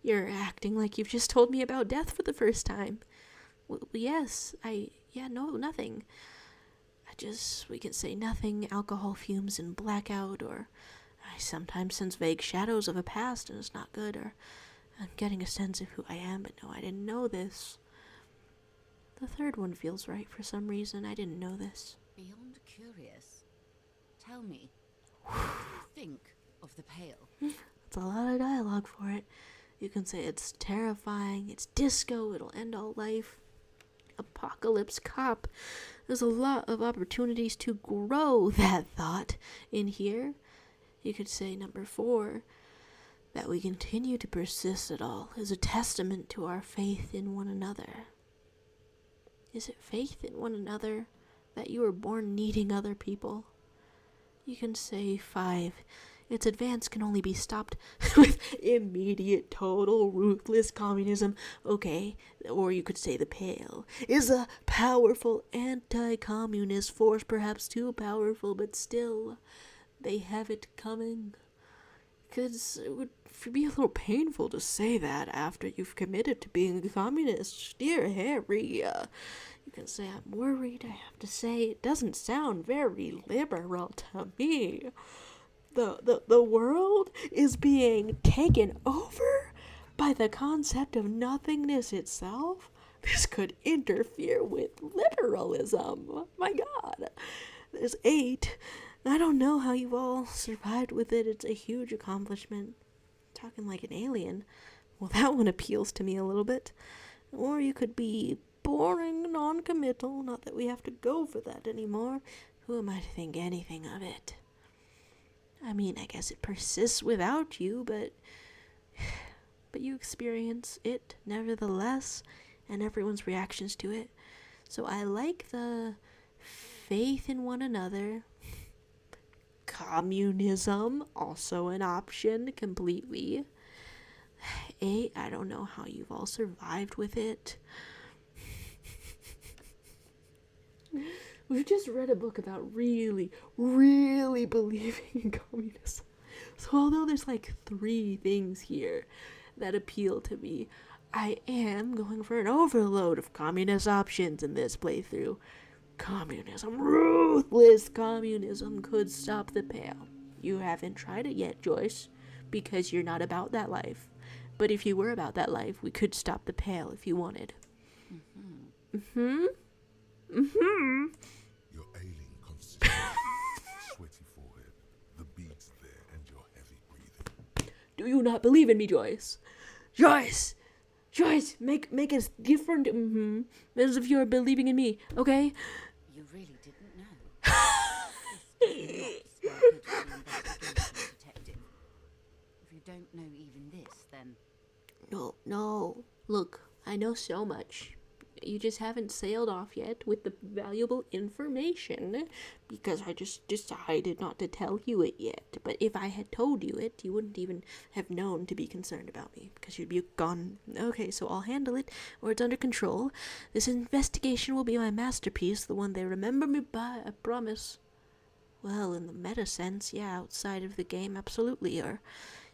you're acting like you've just told me about death for the first time. Yes, no, nothing. We can say nothing, alcohol fumes and blackout, or I sometimes sense vague shadows of a past and it's not good, or I'm getting a sense of who I am, but no, I didn't know this. The third one feels right for some reason. I didn't know this. Beyond curious. Tell me, what do you think of the pale? It's a lot of dialogue for it. You can say it's terrifying, it's disco, it'll end all life. Apocalypse cop. There's a lot of opportunities to grow that thought in here. You could say number 4, that we continue to persist at all is a testament to our faith in one another. Is it faith in one another that you were born needing other people? You can say 5, Its advance can only be stopped with immediate, total, ruthless communism. Okay, or you could say the Pale is a powerful anti-communist force, perhaps too powerful, but still, they have it coming. Because it would be a little painful to say that after you've committed to being a communist. Dear Harry, you can say I'm worried. I have to say it doesn't sound very liberal to me. The world is being taken over by the concept of nothingness itself. This could interfere with liberalism. My God. There's 8. I don't know how you've all survived with it. It's a huge accomplishment. Talking like an alien. Well, that one appeals to me a little bit. Or you could be boring, non-committal. Not that we have to go for that anymore. Who am I to think anything of it? I mean, I guess it persists without you, but you experience it nevertheless, and everyone's reactions to it. So I like the faith in one another. Communism, also an option completely. 8, I don't know how you've all survived with it. We've just read a book about really, really believing in communism. So although there's like 3 things here that appeal to me, I am going for an overload of communist options in this playthrough. Communism, ruthless communism could stop the Pale. You haven't tried it yet, Joyce, because you're not about that life. But if you were about that life, we could stop the Pale if you wanted. Your ailing constitution, sweaty forehead, the beads there, and your heavy breathing. Do you not believe in me, Joyce? Joyce! Joyce, make us different, as if you're believing in me, okay? You really didn't know. This does not spell good for an investigation detective. If you don't know even this, then... No. Look, I know so much. You just haven't sailed off yet with the valuable information because I just decided not to tell you it yet. But if I had told you it, you wouldn't even have known to be concerned about me because you'd be gone. Okay, so I'll handle it, or it's under control. This investigation will be my masterpiece, the one they remember me by, I promise. Well, in the meta sense, yeah, outside of the game, absolutely. Or,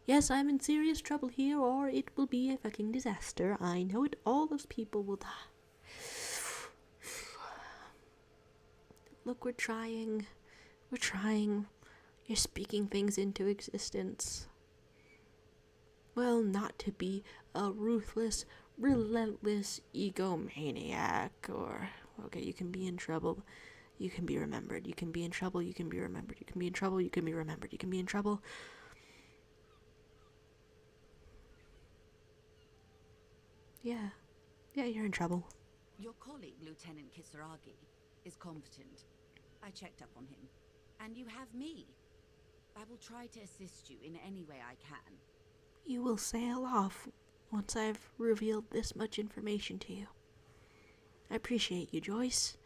yes, I'm in serious trouble here, or it will be a fucking disaster. I know it. All those people will die. Look, we're trying. You're speaking things into existence. Well, not to be a ruthless, relentless egomaniac, or, okay, you can be in trouble. You can be remembered. You can be in trouble. You can be remembered. You can be in trouble. You can be remembered. You can be in trouble. Yeah, you're in trouble. Your colleague, Lieutenant Kisaragi, is competent. I checked up on him. And you have me. I will try to assist you in any way I can. You will sail off once I've revealed this much information to you. I appreciate you, Joyce,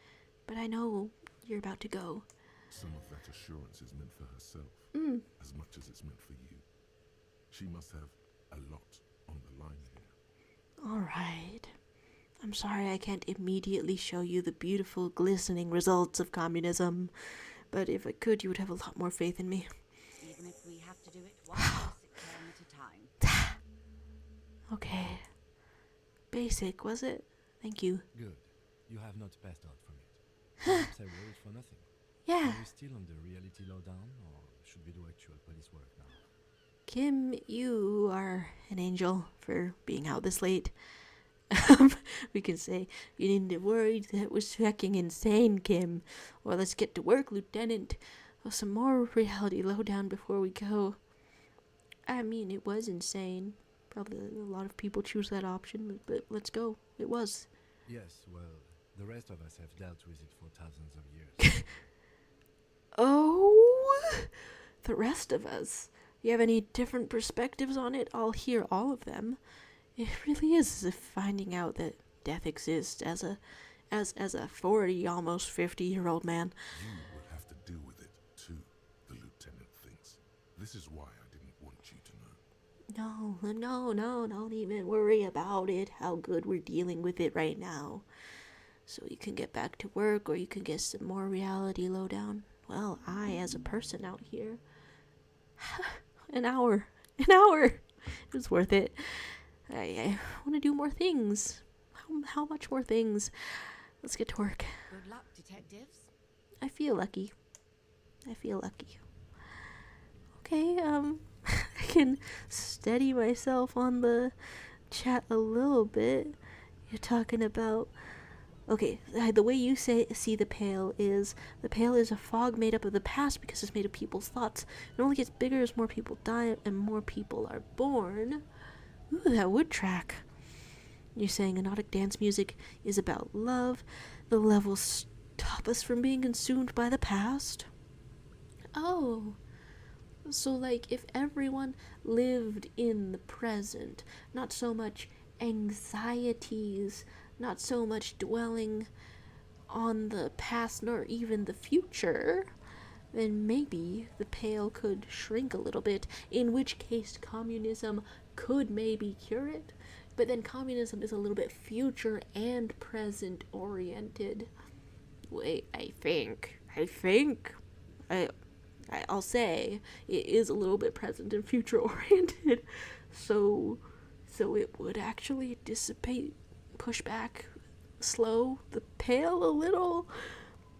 but I know you're about to go. Some of that assurance is meant for herself, as much as it's meant for you. She must have a lot on the line here. All right. I'm sorry I can't immediately show you the beautiful, glistening results of communism, but if I could, you would have a lot more faith in me. Even if we have to do it one basic term at a time. Okay. Basic, was it? Thank you. Good. You have not passed out from it. Perhaps I worried for nothing. Yeah. Are we still on the reality lowdown, or should we do actual police work now? Kim, you are an angel for being out this late. We can say, you needn't have worried, that was fucking insane, Kim. Or let's get to work, Lieutenant. Oh, some more reality lowdown before we go. I mean, it was insane. Probably a lot of people choose that option, but let's go. It was. Yes, well, the rest of us have dealt with it for thousands of years. Oh, the rest of us. You have any different perspectives on it? I'll hear all of them. It really is as if finding out that death exists as a 40, almost 50-year-old man. You will have to deal with it, too, the lieutenant thinks. This is why I didn't want you to know. No, don't even worry about it, how good we're dealing with it right now. So you can get back to work, or you can get some more reality lowdown. Well, I, as a person out here, an hour, it was worth it. I want to do more things. How much more things? Let's get to work. Good luck, detectives. I feel lucky. Okay, I can steady myself on the chat a little bit. You're talking about... Okay, the way you see the Pale is a fog made up of the past because it's made of people's thoughts. It only gets bigger as more people die and more people are born. Ooh, that would track. You're saying hypnotic dance music is about love. The levels stop us from being consumed by the past. Oh, so like if everyone lived in the present, not so much anxieties, not so much dwelling on the past nor even the future, then maybe the Pale could shrink a little bit, in which case communism could maybe cure it. But then communism is a little bit future and present oriented. Wait, I'll say it is a little bit present and future oriented. So it would actually dissipate, push back, slow the Pale a little.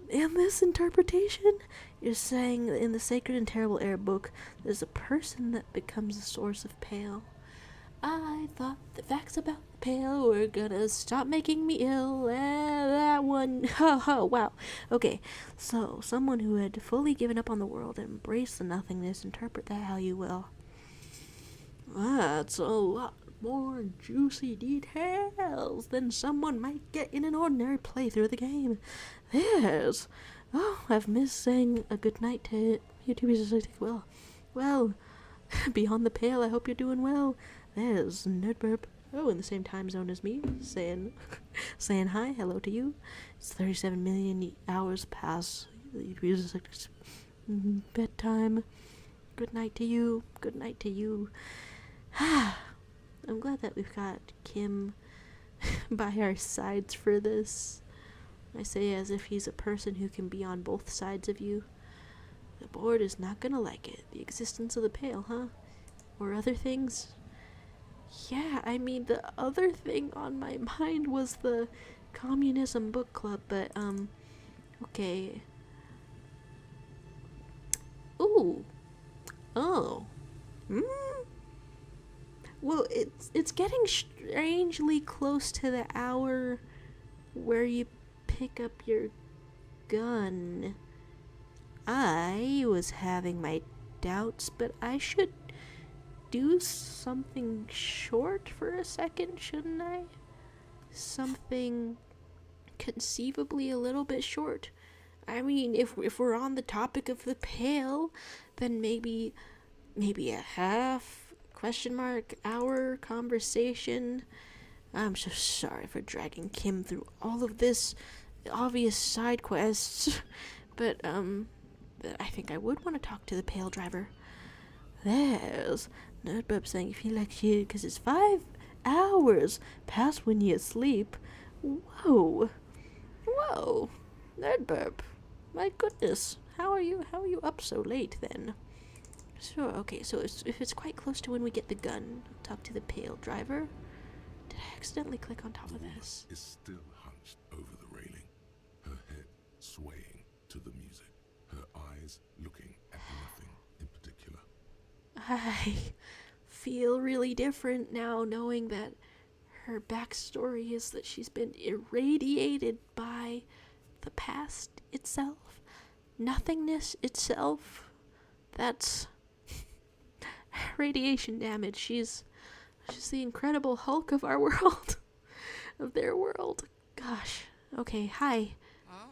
In this interpretation, you're saying in the Sacred and Terrible Air book, there's a person that becomes a source of Pale. I thought the facts about the Pale were gonna stop making me ill. That one, wow. Okay, so someone who had fully given up on the world and embraced the nothingness, interpret that how you will. That's a lot more juicy details than someone might get in an ordinary playthrough of the game. There's... Oh, I've missed saying a good night to YouTubers. Well, beyond the Pale, I hope you're doing well. There's Nerdburp. Oh, in the same time zone as me, saying hi, hello to you. It's 37 million hours past bedtime. Good night to you. I'm glad that we've got Kim by our sides for this. I say as if he's a person who can be on both sides of you. The board is not gonna like it. The existence of the Pale, huh? Or other things? Yeah, I mean, the other thing on my mind was the communism book club, but, okay. Ooh. Oh. Well, it's getting strangely close to the hour where you pick up your gun. I was having my doubts, but I should do something short for a second, shouldn't I? Something conceivably a little bit short. I mean, if we're on the topic of the Pale, then maybe a half hour conversation. I'm so sorry for dragging Kim through all of this obvious side quests, but I think I would want to talk to the Pale driver. There's Nerdburp saying you feel like you, because it's 5 hours past when you sleep. Whoa, Nerdburp, my goodness, how are you up so late then? Sure, okay, so if it's quite close to when we get the gun, talk to the Pale driver. Did I accidentally click on top of this? Is still hunched over the railing, her head swaying to the music, her eyes looking at nothing in particular. I feel really different now knowing that her backstory is that she's been irradiated by the past itself, nothingness itself. That's radiation damage. She's the Incredible Hulk of our world, of their world. Gosh. Okay, hi. Huh?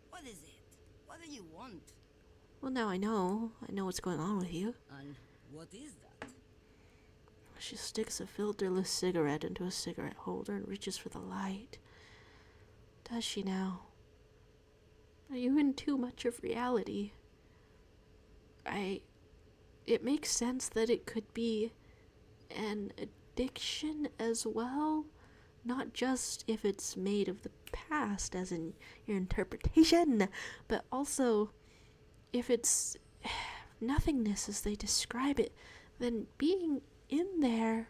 What is it? What do you want? Well, now I know what's going on with you. And what is that? She sticks a filterless cigarette into a cigarette holder and reaches for the light. Does she now? Are you in too much of reality? it makes sense that it could be an addiction as well. Not just if it's made of the past, as in your interpretation, but also if it's nothingness as they describe it, then being in there,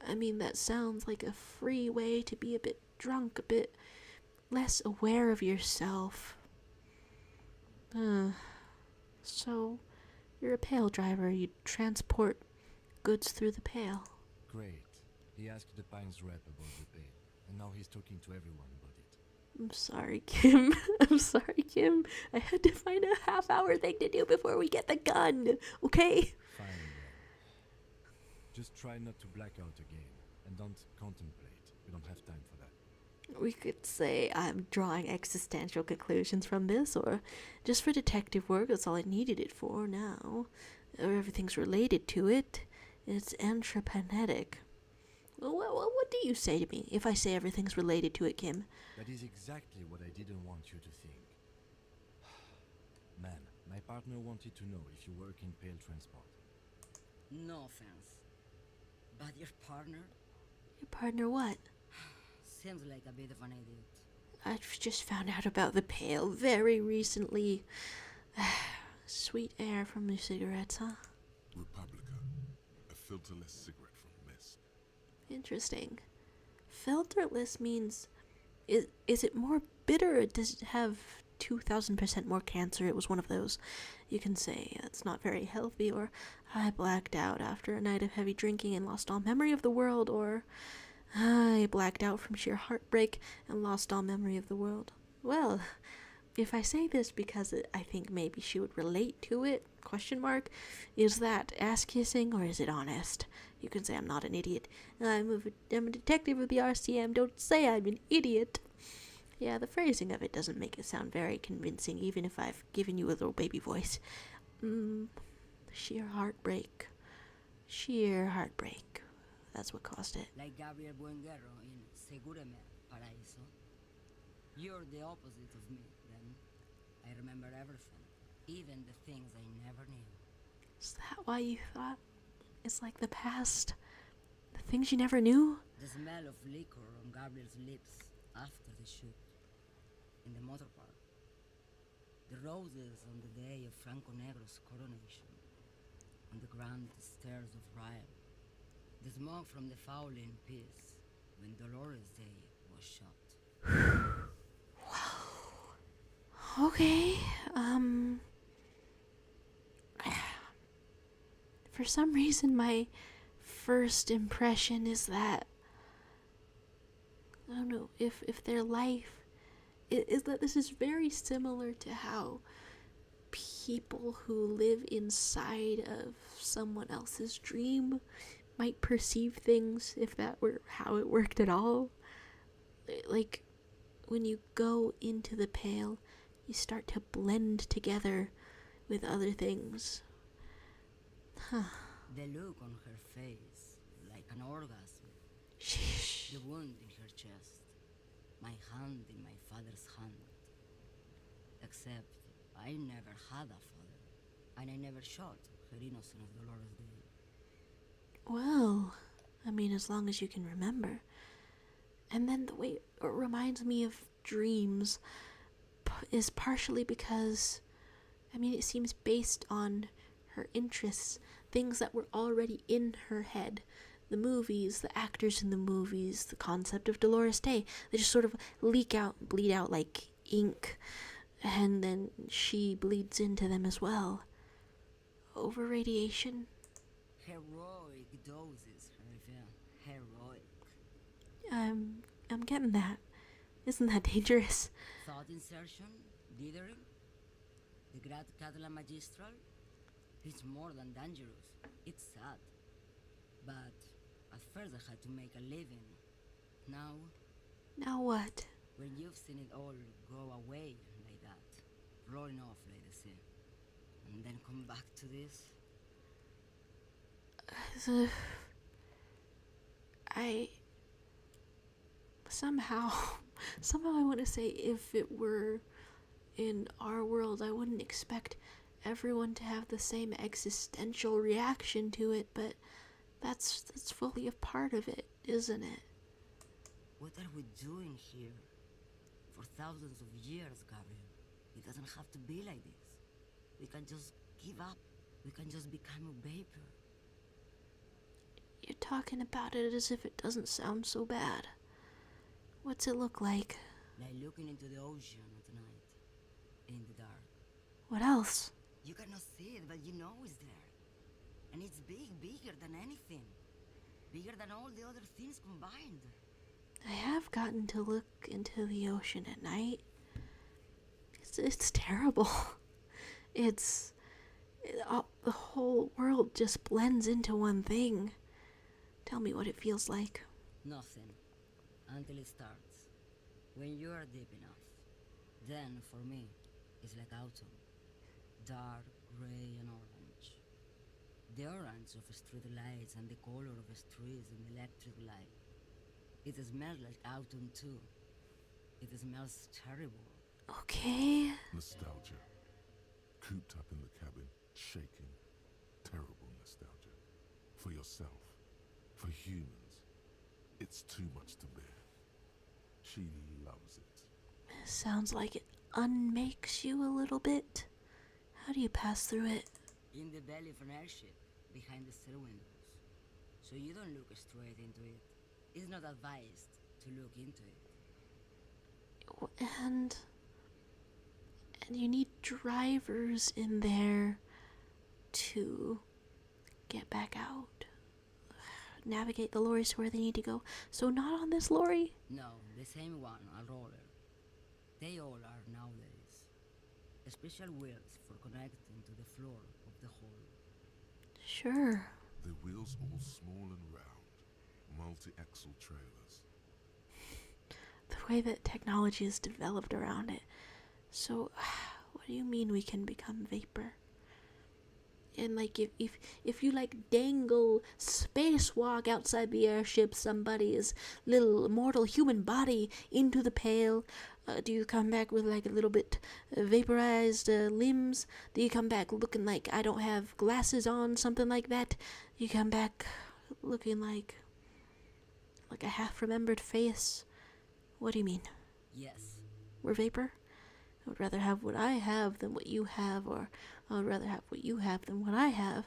I mean, that sounds like a free way to be a bit drunk, a bit less aware of yourself. So, you're a pail driver. You transport goods through the pail. Great. He asked the Pines rep about the pail, and now he's talking to everyone about it. I'm sorry, Kim. I'm sorry, Kim. I had to find a half-hour thing to do before we get the gun, okay? Fine then. Just try not to black out again, and don't contemplate. We don't have time for that. We could say I'm drawing existential conclusions from this, or just for detective work, that's all I needed it for now. Or everything's related to it. It's anthroponetic. What do you say to me if I say everything's related to it, Kim? That is exactly what I didn't want you to think. Man, my partner wanted to know if you work in pail transport. No offense. But your partner Your partner what? seems like a bit of an idiot. I've just found out about the pail very recently. Sweet air from your cigarettes, huh? Republica, a filterless cigarette from Mist. Interesting. Filterless means... Is it more bitter, or does it have 2,000% more cancer? It was one of those. You can say it's not very healthy, or I blacked out after a night of heavy drinking and lost all memory of the world, or I blacked out from sheer heartbreak and lost all memory of the world. Well, if I say this because I think maybe she would relate to it, question mark, is that ass-kissing or is it honest? You can say I'm not an idiot. I'm a detective of the RCM. Don't say I'm an idiot. Yeah, the phrasing of it doesn't make it sound very convincing, even if I've given you a little baby voice. Sheer heartbreak. Sheer heartbreak. That's what caused it. Like Gabriel Buenguerro in Segúreme, Paraíso. You're the opposite of me, then. I remember everything, even the things I never knew. Is that why you thought it's like the past? The things you never knew? The smell of liquor on Gabriel's lips after the shoot. In the motor park. The roses on the day of Franco Negro's coronation. On the grand stairs of Ryle. The smoke from the Fowling piece when Dolores Day was shot. Okay, for some reason my first impression is that, I don't know, if their life is that this is very similar to how people who live inside of someone else's dream might perceive things, if that were how it worked at all. Like, when you go into the pale, you start to blend together with other things. The look on her face, like an orgasm. Sheesh. The wound in her chest. My hand in my father's hand. Except I never had a father, and I never shot her innocent of Dolores Day. Well, I mean, as long as you can remember. And then the way it reminds me of dreams is partially because, I mean, it seems based on her interests, things that were already in her head. The movies, the actors in the movies, the concept of Dolores Day, they just sort of bleed out like ink, and then she bleeds into them as well. Over radiation. Heroic doses, Marianne. Heroic. I'm getting that. Isn't that dangerous? Thought insertion? Dithering? The Grad Catalan Magistral? It's more than dangerous. It's sad. But at first I had to make a living. Now what? when you've seen it all go away like that, rolling off like the sea, and then come back to this? Somehow I want to say if it were in our world, I wouldn't expect everyone to have the same existential reaction to it, but that's fully a part of it, isn't it? What are we doing here? For thousands of years, Gabriel. It doesn't have to be like this. We can just give up. We can just become a vapor. You're talking about it as if it doesn't sound so bad. What's it look like? Like looking into the ocean at night. In the dark. What else? You cannot see it, but you know it's there. And it's big, bigger than anything. Bigger than all the other things combined. I have gotten to look into the ocean at night. It's terrible. The whole world just blends into one thing. Tell me what it feels like. Nothing. Until it starts. When you are deep enough. Then, for me, it's like autumn. Dark, gray, and orange. The orange of street lights and the color of streets and electric light. It smells like autumn too. It smells terrible. Okay. Nostalgia. Cooped up in the cabin, shaking. Terrible nostalgia. For yourself. For humans. It's too much to bear. She loves it. Sounds like it unmakes you a little bit. How do you pass through it? In the belly of an airship, behind the stair windows. So you don't look straight into it. It's not advised to look into it. And you need drivers in there to get back out. Navigate the lorries to where they need to go. So not on this lorry? No, the same one, a roller. They all are nowadays. Special wheels for connecting to the floor of the hall. Sure. The wheels all small and round. Multi-axle trailers. The way that technology is developed around it. So, what do you mean we can become vapor? And like if you like dangle spacewalk outside the airship somebody's little mortal human body into the pail, do you come back with like a little bit vaporized limbs? Do you come back looking like I don't have glasses on, something like that? You come back looking like a half-remembered face? What do you mean? Yes. We're vapor? I would rather have what I have than what you have, or I would rather have what you have than what I have,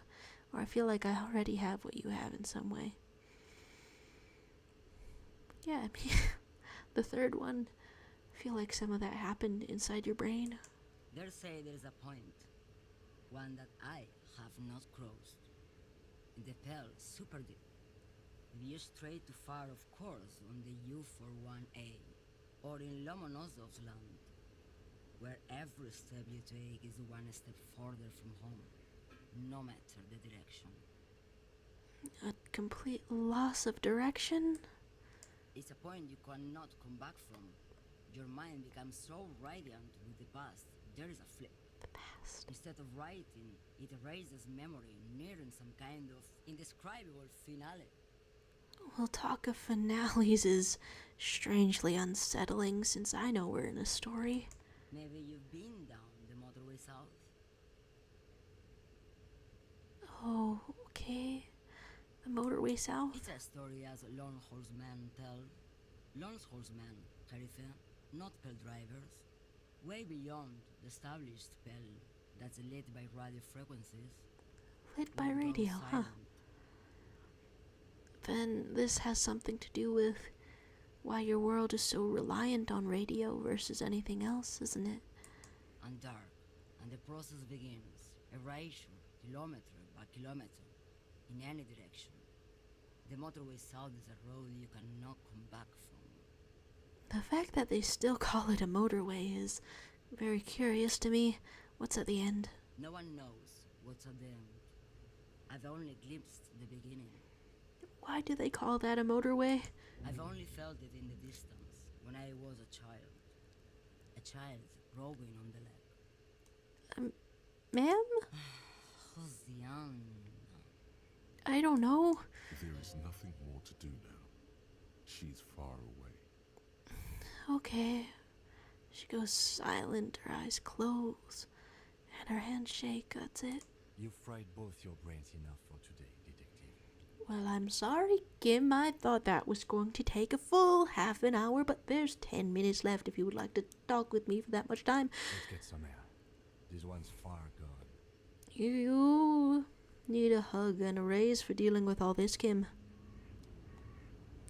or I feel like I already have what you have in some way. Yeah, I mean, the third one, I feel like some of that happened inside your brain. They say there's a point. One that I have not crossed. In the Pale, super deep. If you stray too far, of course, on the U41A, or in Lomonosov's land, where every step you take is one step further from home, no matter the direction. A complete loss of direction? It's a point you cannot come back from. Your mind becomes so radiant with the past, there is a flip. The past. Instead of writing, it erases memory, nearing some kind of indescribable finale. Well, talk of finales is strangely unsettling since I know we're in a story. Maybe you've been down the motorway south. Oh, okay. The motorway south? It's a story as lone horsemen tell. Lone horsemen, Tarife, not pale drivers. Way beyond the established pale that's lit by radio frequencies. Lit by Gone radio, huh? silent. Then this has something to do with why your world is so reliant on radio versus anything else, isn't it? And dark, and the process begins. Erasure, kilometer by kilometer, in any direction. The motorway south is a road you cannot come back from. The fact that they still call it a motorway is very curious to me. What's at the end? No one knows what's at the end. I've only glimpsed the beginning. Why do they call that a motorway? I've only felt it in the distance when I was a child. A child growing on the leg. Ma'am? Josiane. I don't know. There is nothing more to do now. She's far away. Okay. She goes silent, her eyes close. And her hands shake, that's it. You've fried both your brains enough for today, detective. Well, I'm sorry, Kim. I thought that was going to take a full half an hour, but there's 10 minutes left if you would like to talk with me for that much time. Let's get some air. This one's far gone. You need a hug and a raise for dealing with all this, Kim.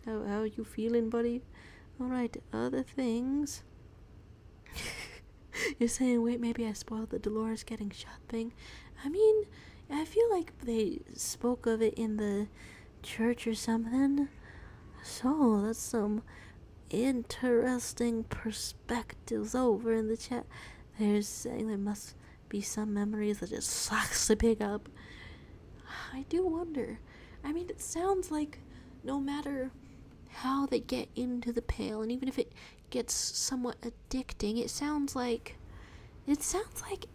How are you feeling, buddy? Alright, other things. You're saying, wait, maybe I spoiled the Dolores getting shot thing. I mean, I feel like they spoke of it in the church or something. So, that's some interesting perspectives over in the chat. They're saying there must be some memories that just sucks to pick up. I do wonder. I mean, it sounds like no matter how they get into the pail, and even if it gets somewhat addicting, it sounds like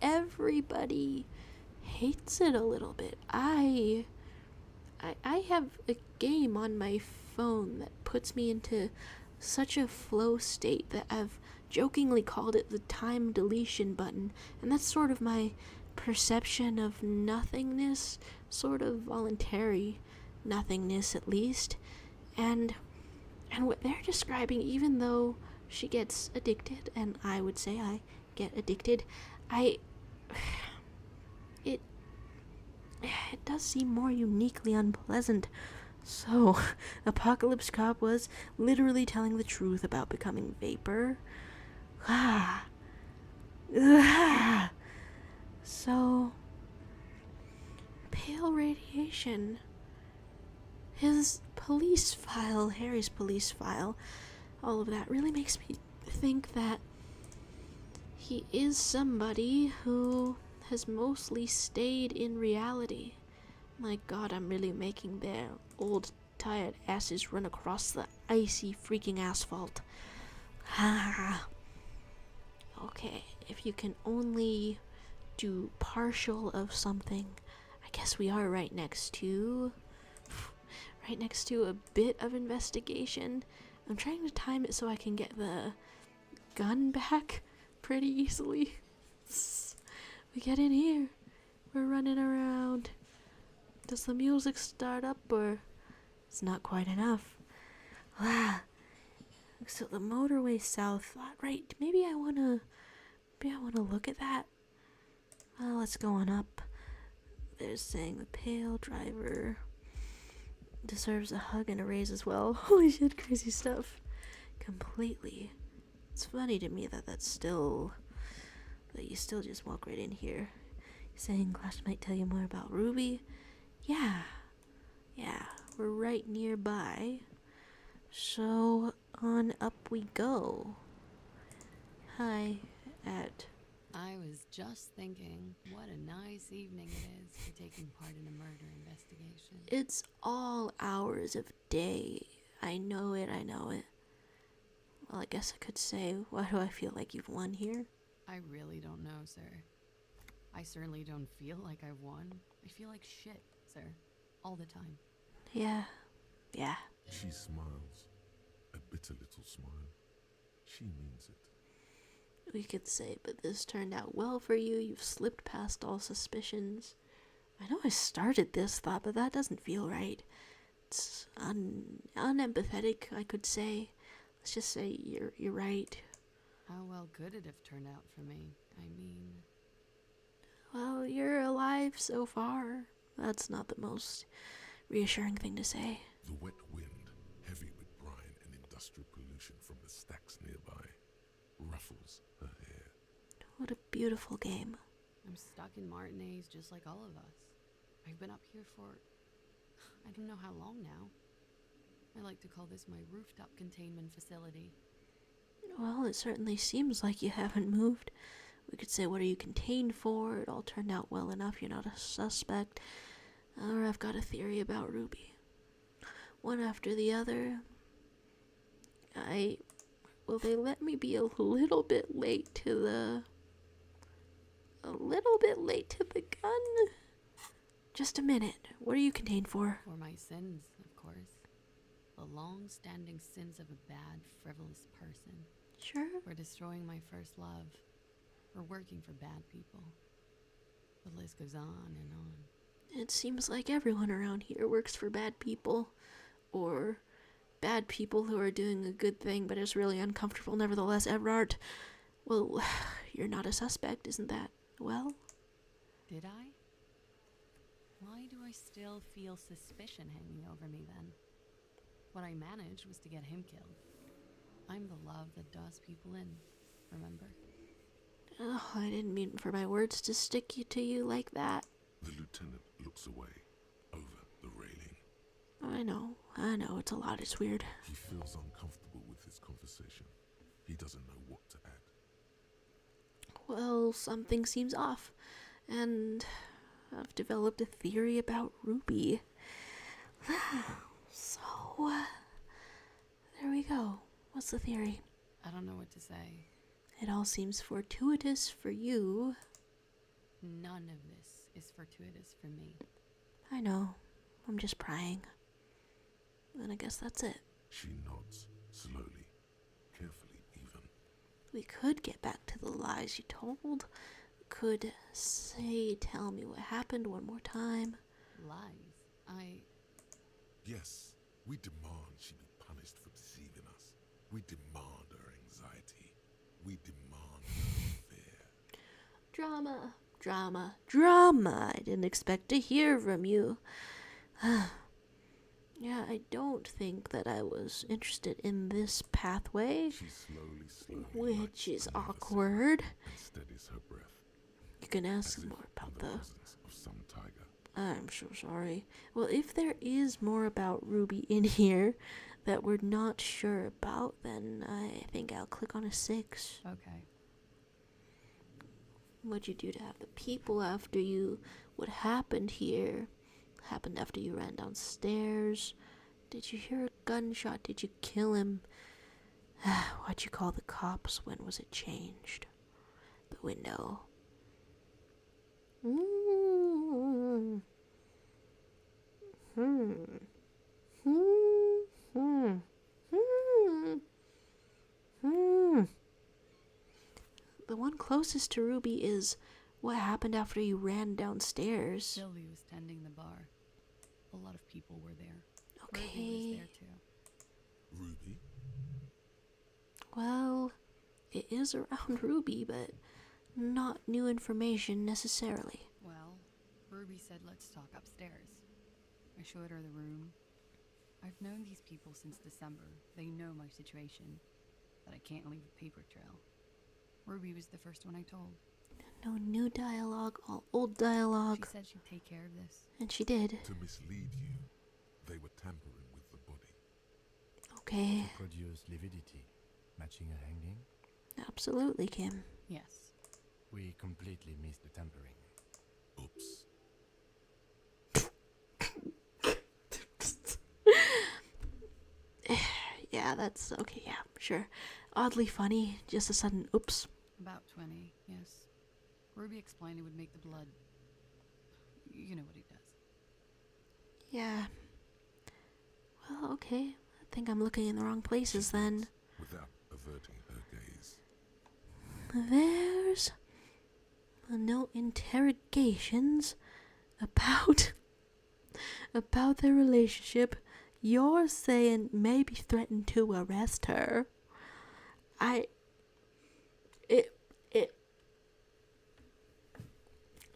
everybody hates it a little bit. I have a game on my phone that puts me into such a flow state that I've jokingly called it the time deletion button, and that's sort of my perception of nothingness, sort of voluntary nothingness at least. And what they're describing, even though she gets addicted, and I would say I get addicted, it does seem more uniquely unpleasant. So, Apocalypse Cop was literally telling the truth about becoming vapor. So, pale radiation. His police file, Harry's police file, all of that really makes me think that he is somebody who has mostly stayed in reality. My god, I'm really making their old tired asses run across the icy freaking asphalt. Okay, if you can only do partial of something, I guess we are right next to a bit of investigation. I'm trying to time it so I can get the gun back pretty easily. We get in here. We're running around. Does the music start up, or it's not quite enough? So the motorway south, right? Maybe I wanna look at that. Let's go on up. They're saying the pale driver deserves a hug and a raise as well. Holy shit, crazy stuff. Completely. It's funny to me that you still just walk right in here. Saying Clash might tell you more about Ruby. Yeah, we're right nearby. So, on up we go. Hi, I was just thinking, what a nice evening it is for taking part in a murder investigation. It's all hours of day. I know it. Well, I guess I could say, why do I feel like you've won here? I really don't know, sir. I certainly don't feel like I've won. I feel like shit, sir. All the time. Yeah. She smiles. A bitter little smile. She means it. We could say, but this turned out well for you. You've slipped past all suspicions. I know I started this thought, but that doesn't feel right. It's unempathetic, I could say. Let's just say you're right. How well could it have turned out for me? I mean... Well, you're alive so far. That's not the most reassuring thing to say. The wet wind, heavy with brine and industrial pollution from the stacks nearby, ruffles her hair. What a beautiful game. I'm stuck in Martinez just like all of us. I've been up here for... I don't know how long now. I like to call this my rooftop containment facility. Well, it certainly seems like you haven't moved. We could say, what are you contained for? It all turned out well enough. You're not a suspect. Or I've got a theory about Ruby. One after the other. Will they let me be a little bit late to the gun? Just a minute. What are you contained for? For my sins, of course. The long-standing sins of a bad, frivolous person. Sure. For destroying my first love. For working for bad people. The list goes on and on. It seems like everyone around here works for bad people. Or bad people who are doing a good thing but is really uncomfortable nevertheless. Everard, well, you're not a suspect, isn't that? Well? Did I? Why do I still feel suspicion hanging over me then? What I managed was to get him killed. I'm the love that does people in, remember? Oh, I didn't mean for my words to stick to you like that. The lieutenant looks away, over the railing. I know, it's a lot, it's weird. He feels uncomfortable with this conversation. He doesn't know what to add. Well, something seems off, and I've developed a theory about Ruby. So, there we go. What's the theory? I don't know what to say. It all seems fortuitous for you. None of this is fortuitous for me. I know. I'm just prying. And I guess that's it. She nods, slowly, carefully even. We could get back to the lies you told. Could tell me what happened one more time. Lies? Yes, we demand she be punished for deceiving us. We demand her anxiety. We demand her fear. Drama, drama, drama. I didn't expect to hear from you. Yeah, I don't think that I was interested in this pathway, She slowly which lights is another awkward. cigarette and steadies her breath. You can ask As if more about in the... presence of some tiger. I'm so sorry. Well, if there is more about Ruby in here that we're not sure about, then I think I'll click on a 6. Okay. What'd you do to have the people after you? What happened here? Happened after you ran downstairs? Did you hear a gunshot? Did you kill him? Why'd you call the cops? When was it changed? The window. The one closest to Ruby is what happened after you ran downstairs. Sylvie was tending the bar. A lot of people were there. Ruby was Okay. there too. Ruby? Well, it is around Ruby, but not new information necessarily. Well, Ruby said let's talk upstairs. I showed her the room. I've known these people since December. They know my situation, that I can't leave a paper trail. Ruby was the first one I told. No new dialogue, all old dialogue. She said she'd take care of this. And she did. To mislead you, they were tampering with the body. Okay. To produce lividity, matching a hanging. Absolutely, Kim. Yes. We completely missed the tampering. Oops. Yeah, that's okay, yeah, sure. Oddly funny, just a sudden oops. About 20, yes. Ruby explained it would make the blood... You know what he does. Yeah. Well, okay. I think I'm looking in the wrong places then. Without averting her gaze. There's no interrogations about their relationship. You're saying maybe threatened to arrest her.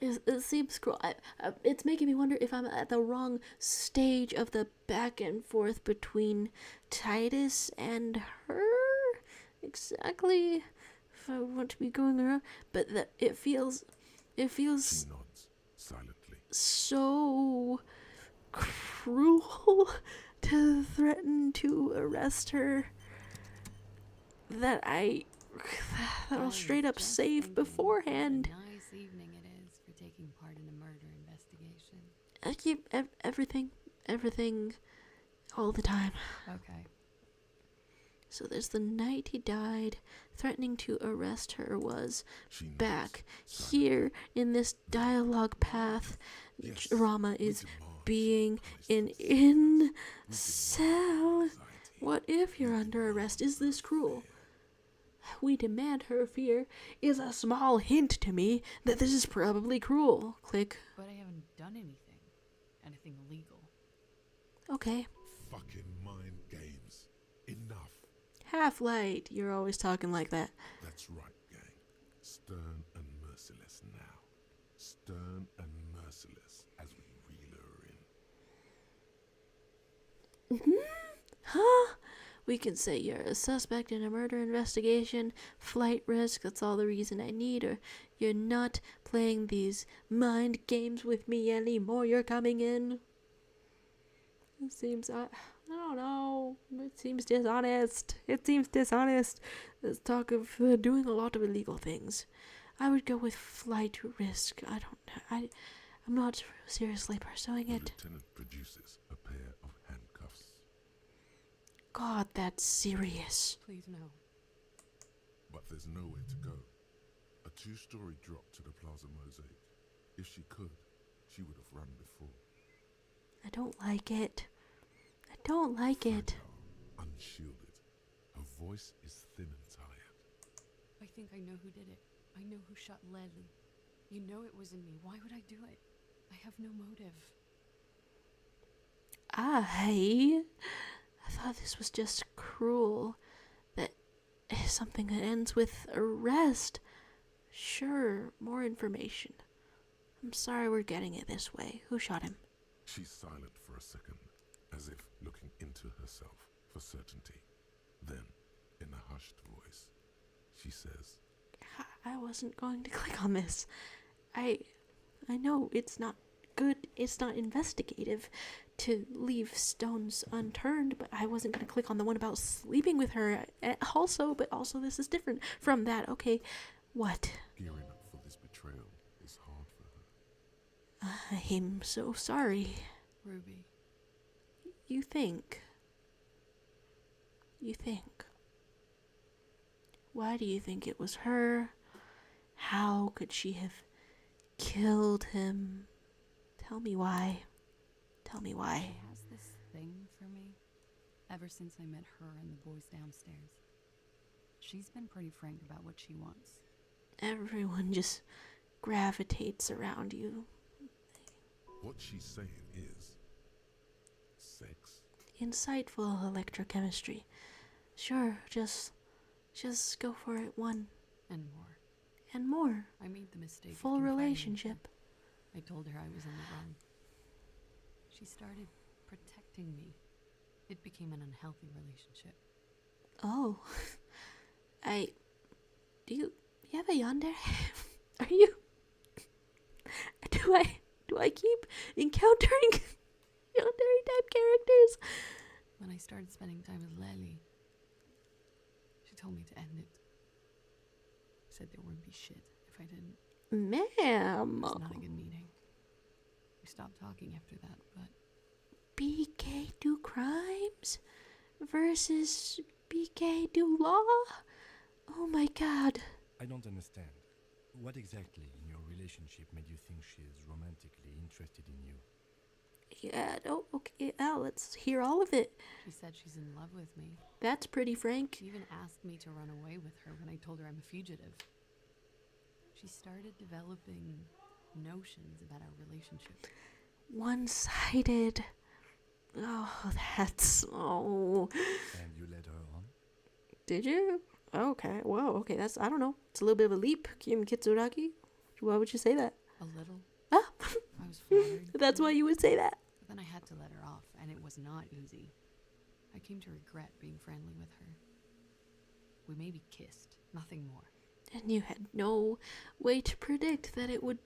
It seems cruel. It's making me wonder if I'm at the wrong stage of the back and forth between Titus and her. Exactly. If I want to be going around, but it feels She nods, silently. so cruel to threaten to arrest her that I'll straight up Just save thinking beforehand. What a nice evening it is for taking part in a murder investigation. I keep everything all the time. Okay. So there's the night he died. Threatening to arrest her was She nods, back silently. here in this dialogue path. Yes, Drama we is demand being punishment. in We cell. demand anxiety. What if you're under arrest? Is this cruel? We demand her fear is a small hint to me that this is probably cruel. Click. But I haven't done anything. Anything illegal. Okay. Fucking mind games. Enough. Half-Light, you're always talking like that. That's right, gang. Stern and merciless now. Stern and merciless as we reel her in. Huh? We can say you're a suspect in a murder investigation, flight risk, that's all the reason I need, or you're not playing these mind games with me anymore, you're coming in. It seems, I don't know, it seems dishonest. There's talk of doing a lot of illegal things. I would go with flight risk. I don't know, I'm not seriously pursuing The it. lieutenant produces a pair of handcuffs. God, that's serious. Please no. But there's nowhere to go. A 2-story drop to the Plaza Mosaic. If she could, she would have run before. I don't like it. I don't like it. Fragile, unshielded. Her voice is thin and tired. I think I know who did it. I know who shot Leslie. You know it wasn't me. Why would I do it? I have no motive. I thought this was just cruel. That something that ends with arrest. Sure, more information. I'm sorry we're getting it this way. Who shot him? She's silent for a second, as if looking into herself for certainty. Then, in a hushed voice, she says, I wasn't going to click on this. I know it's not good, it's not investigative to leave stones unturned, but I wasn't going to click on the one about sleeping with her also, but also this is different from that. Okay, what? gearing up for this betrayal is hard for her. I'm so sorry. Ruby. You think? Why do you think it was her? How could she have killed him? Tell me why. She has this thing for me. Ever since I met her and the boys downstairs. She's been pretty frank about what she wants. Everyone just gravitates around you. What she's saying is sex. Insightful electrochemistry. Sure, just go for it. One And more. and more. I made the mistake of Full confiding in her. relationship. I told her I was in the wrong. She started protecting me. It became an unhealthy relationship. Oh. Do you have a yandere? Are you? Do I keep encountering yandere type characters? When I started spending time with Lely, she told me to end it. Said there wouldn't be shit if I didn't. Ma'am. It's not a good meeting. We stopped talking after that, but BK do crimes versus BK do law? Oh my god. I don't understand. What exactly in your relationship made you think she is romantically interested in you? Yeah, no, okay, let's hear all of it. she said she's in love with me. That's pretty frank. She even asked me to run away with her when I told her I'm a fugitive. She started developing notions about our relationship. One-sided. Oh, that's... Oh. And you led her on? Did you? Okay, whoa, okay, that's... I don't know. It's a little bit of a leap. Kim Kitsuragi? Why would you say that? A little. Ah, I was flattered. that's why you would say that. But then I had to let her off, and it was not easy. I came to regret being friendly with her. We maybe kissed, nothing more. And you had no way to predict that it would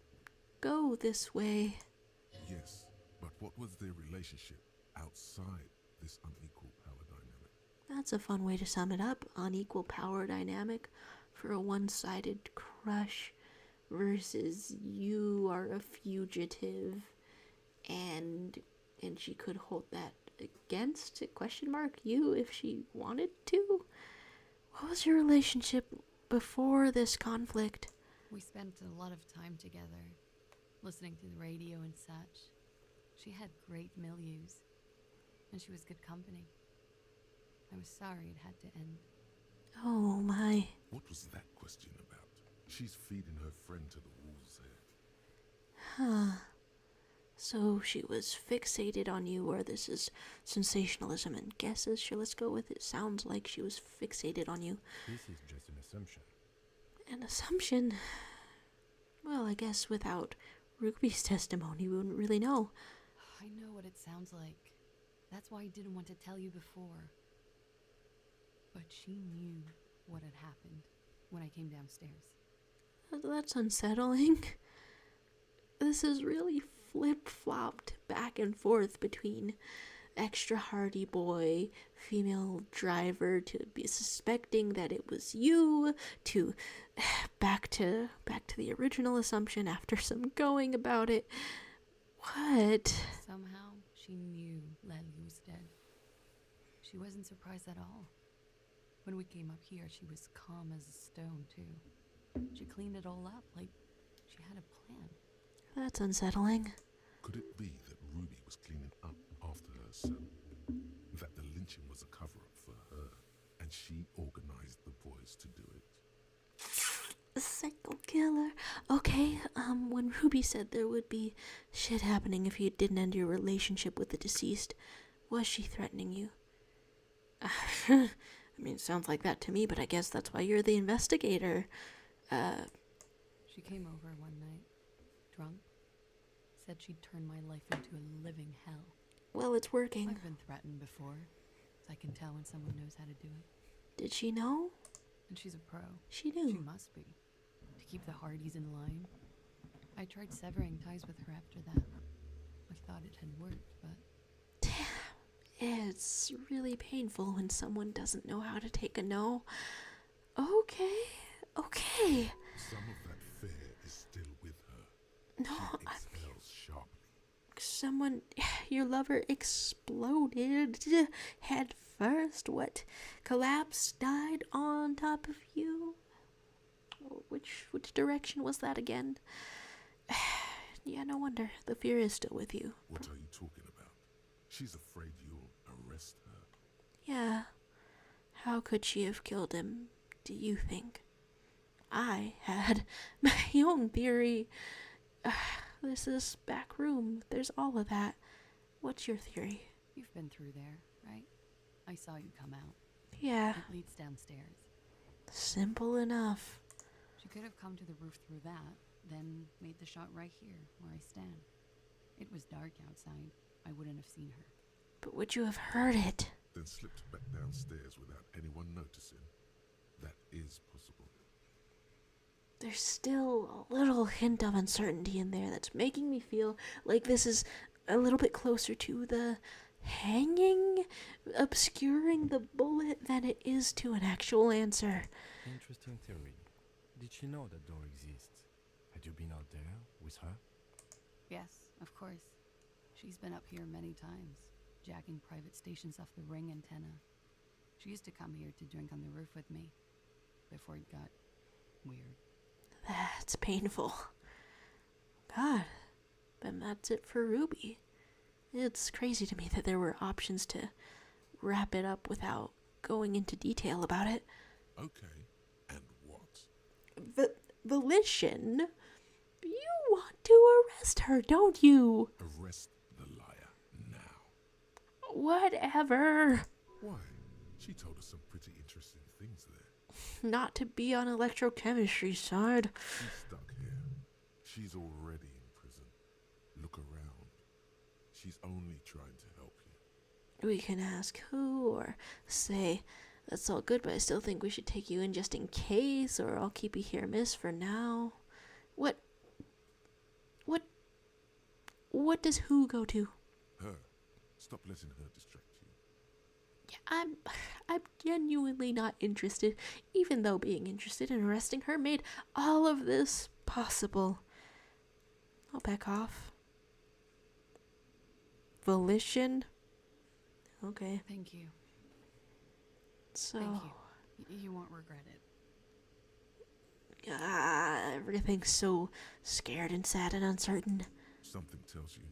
go this way. Yes, but what was their relationship outside this unequal power dynamic? That's a fun way to sum it up. Unequal power dynamic for a one-sided crush versus you are a fugitive and she could hold that against you if she wanted to. What was your relationship before this conflict? We spent a lot of time together, listening to the radio and such. She had great milieus, and she was good company. I was sorry it had to end. Oh my. question about. She's feeding her friend to the wolves here. Huh. So she was fixated on you, or this is sensationalism and guesses? Sure, let's go with it. Sounds like she was fixated on you. This is just an assumption. An assumption? Well, I guess without Ruby's testimony, we wouldn't really know. I know what it sounds like. That's why I didn't want to tell you before. But she knew what had happened when I came downstairs. That's unsettling. This is really flip-flopped back and forth between extra hardy boy, female driver, to be suspecting that it was you, to back to the original assumption after some going about it. What? Somehow, she knew Lely was dead. She wasn't surprised at all. When we came up here, she was calm as a stone, too. She cleaned it all up like she had a plan. That's unsettling. Could it be that Ruby was cleaning up after her son? That the lynching was a cover-up for her, and she organized the boys to do it? Psycho killer. Okay, when Ruby said there would be shit happening if you didn't end your relationship with the deceased, was she threatening you? I mean, it sounds like that to me, but I guess that's why you're the investigator. She came over one night, drunk, said she'd turn my life into a living hell. Well, it's working. I've been threatened before, so I can tell when someone knows how to do it. Did she know? And she's a pro. She knew. She must be. To keep the Hardys in line. I tried severing ties with her after that. I thought it had worked, but... It's really painful when someone doesn't know how to take a no. Okay. Some of that fear is still with her. No, She exhales sharply. someone, your lover exploded head first. What? Collapsed, died on top of you? Which direction was that again? Yeah, no wonder. The fear is still with you. What are you talking about? She's afraid you'll arrest her. Yeah. How could she have killed him, do you think? I had my own theory. This is back room. There's all of that. What's your theory? You've been through there, right? I saw you come out. Yeah, It leads downstairs. simple enough. She could have come to the roof through that, then made the shot right here, where I stand. It was dark outside. I wouldn't have seen her. But would you have heard it? Then slipped back downstairs without anyone noticing. That is possible. There's still a little hint of uncertainty in there that's making me feel like this is a little bit closer to the hanging, obscuring the bullet than it is to an actual answer. Interesting theory. Did she know that door exists? Had you been out there with her? Yes, of course. She's been up here many times, jacking private stations off the ring antenna. She used to come here to drink on the roof with me, before it got weird. That's painful. God, then that's it for Ruby. It's crazy to me that there were options to wrap it up without going into detail about it. Okay, and what? Volition? You want to arrest her, don't you? Arrest the liar now. Whatever. Why? She told us some pretty interesting things there. Not to be on electrochemistry side. She's stuck here. She's already in prison. Look around. She's only trying to help you. We can ask who, or say, that's all good, but I still think we should take you in just in case, or I'll keep you here, miss, for now. What does who go to? Her. Stop letting her distract you. Yeah, I'm genuinely not interested, even though being interested in arresting her made all of this possible. I'll back off. Volition? Okay, Thank you. so... Thank you. You won't regret it. Everything's so scared and sad and uncertain. Something tells you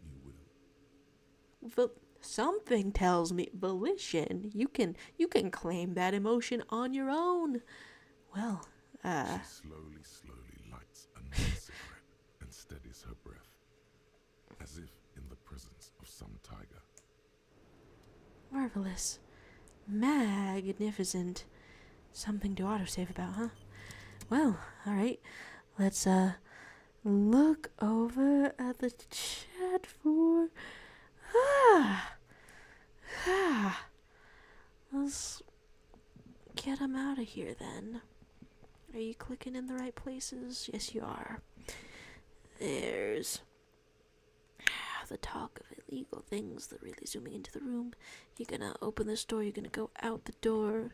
you will. Something tells me volition. You can claim that emotion on your own. Well, She slowly lights another cigarette and steadies her breath, as if in the presence of some tiger. Marvelous. Magnificent. Something to autosave about, huh? Well, alright. Let's, look over at the chat for... Let's get him out of here, then. Are you clicking in the right places? Yes, you are. There's the talk of illegal things. They're really zooming into the room. You're gonna open this door. You're gonna go out the door.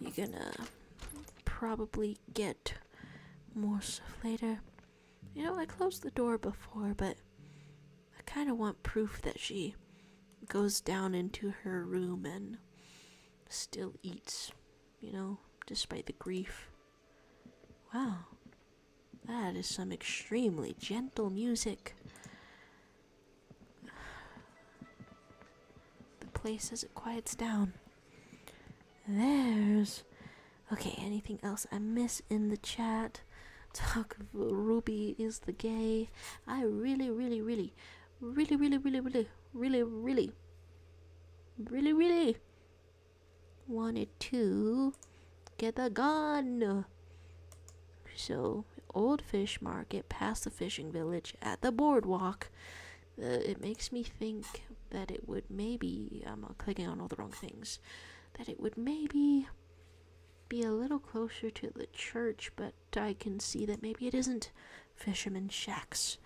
You're gonna probably get more stuff later. You know, I closed the door before, but I kind of want proof that she goes down into her room and still eats, you know, despite the grief. Wow. That is some extremely gentle music. The place as it quiets down. There's... Okay, anything else I miss in the chat? Talk of Ruby is the gay. I really wanted to get the gun. So, Old Fish Market, past the fishing village, at the boardwalk. It makes me think that it would maybe, I'm clicking on all the wrong things, that it would maybe be a little closer to the church, but I can see that maybe it isn't Fisherman Shacks.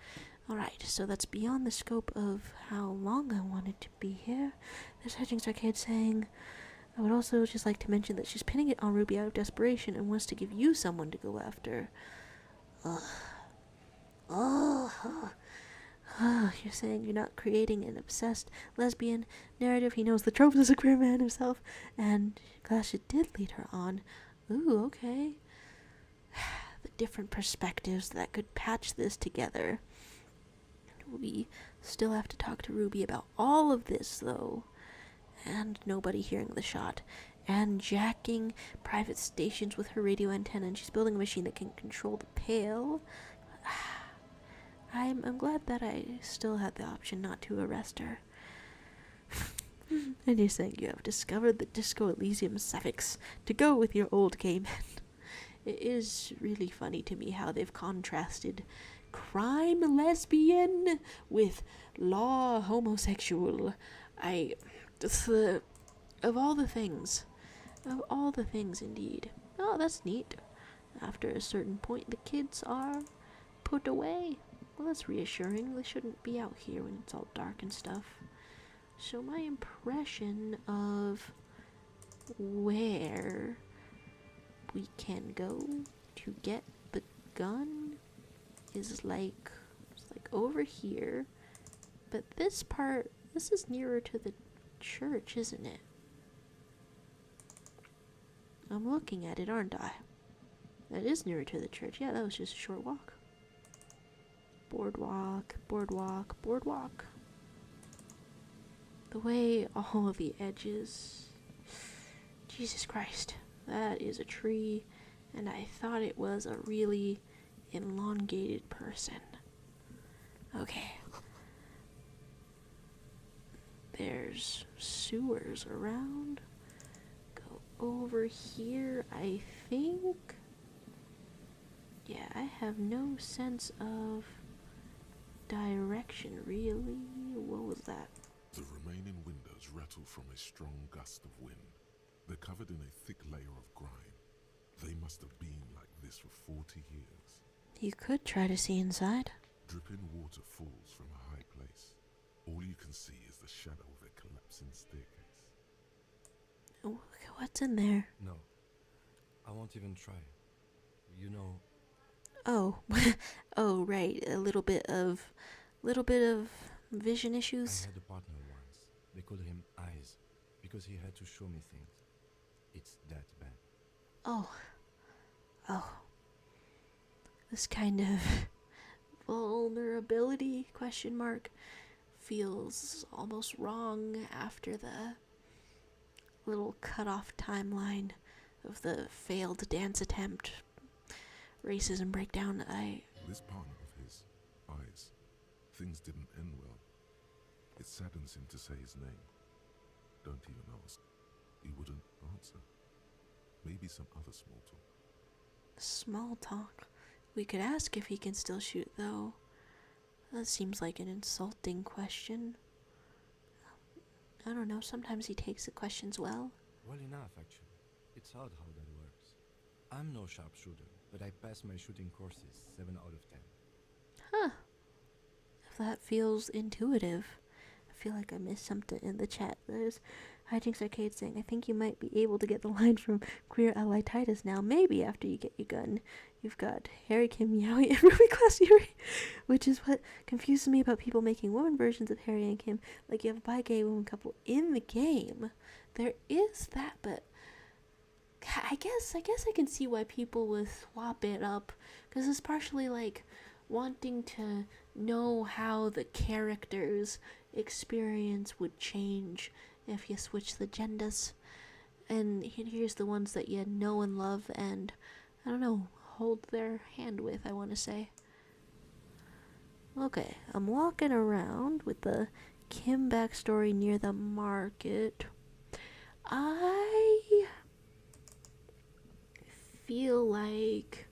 Alright, so that's beyond the scope of how long I wanted to be here. There's Hutchings Arcade saying, I would also just like to mention that she's pinning it on Ruby out of desperation and wants to give you someone to go after. You're saying you're not creating an obsessed lesbian narrative. He knows the tropes as a queer man himself, and gosh, it did lead her on. Ooh, okay. The different perspectives that could patch this together. We still have to talk to Ruby about all of this, though. And nobody hearing the shot. And jacking private stations with her radio antenna, and she's building a machine that can control the pail. I'm glad that I still had the option not to arrest her. And you're saying you have discovered the Disco Elysium suffix to go with your old game. It is really funny to me how they've contrasted crime lesbian with law homosexual. Of all the things indeed. Oh, that's neat. After a certain point, the kids are put away. Well, that's reassuring. They shouldn't be out here when it's all dark and stuff. So my impression of where we can go to get the gun is like over here. But this part, this is nearer to the church, isn't it? I'm looking at it, aren't I? That is nearer to the church. Yeah, that was just a short walk. Boardwalk, boardwalk, boardwalk. The way all of the edges... Jesus Christ. That is a tree, and I thought it was a really elongated person. Okay. There's sewers around. Go over here, I think. Yeah, I have no sense of direction, really. What was that? The remaining windows rattle from a strong gust of wind. They're covered in a thick layer of grime. They must have been like this for 40 years. You could try to see inside. Dripping water falls from a high place. All you can see is the shadow of a collapsing staircase. What's in there? No, I won't even try. You know... Oh, oh right, a little bit of vision issues. I had a partner once. They called him Eyes, because he had to show me things. It's that bad. Oh. This kind of vulnerability, question mark, feels almost wrong after the little cut-off timeline of the failed dance attempt racism breakdown. This partner of his, Eyes, things didn't end well. It saddens him to say his name. Don't even ask. He wouldn't answer. Maybe some other small talk. Small talk. We could ask if he can still shoot, though. That seems like an insulting question. I don't know, sometimes he takes the questions well. Well enough, actually. It's odd how that works. I'm no sharpshooter, but I passed my shooting courses 7 out of 10. Huh. If that feels intuitive. I feel like I missed something in the chat. There's Hijinks Arcade saying, I think you might be able to get the line from Queer Ally Titus now. Maybe after you get your gun. You've got Harry Kim Yowie and Ruby Class Yuri, which is what confuses me about people making woman versions of Harry and Kim. Like, you have a bi-gay woman couple in the game. There is that, but I guess I can see why people would swap it up, because it's partially like wanting to know how the character's experience would change if you switch the genders. And here's the ones that you know and love and, I don't know, hold their hand with, I want to say. Okay, I'm walking around with the Kim backstory near the market. I feel like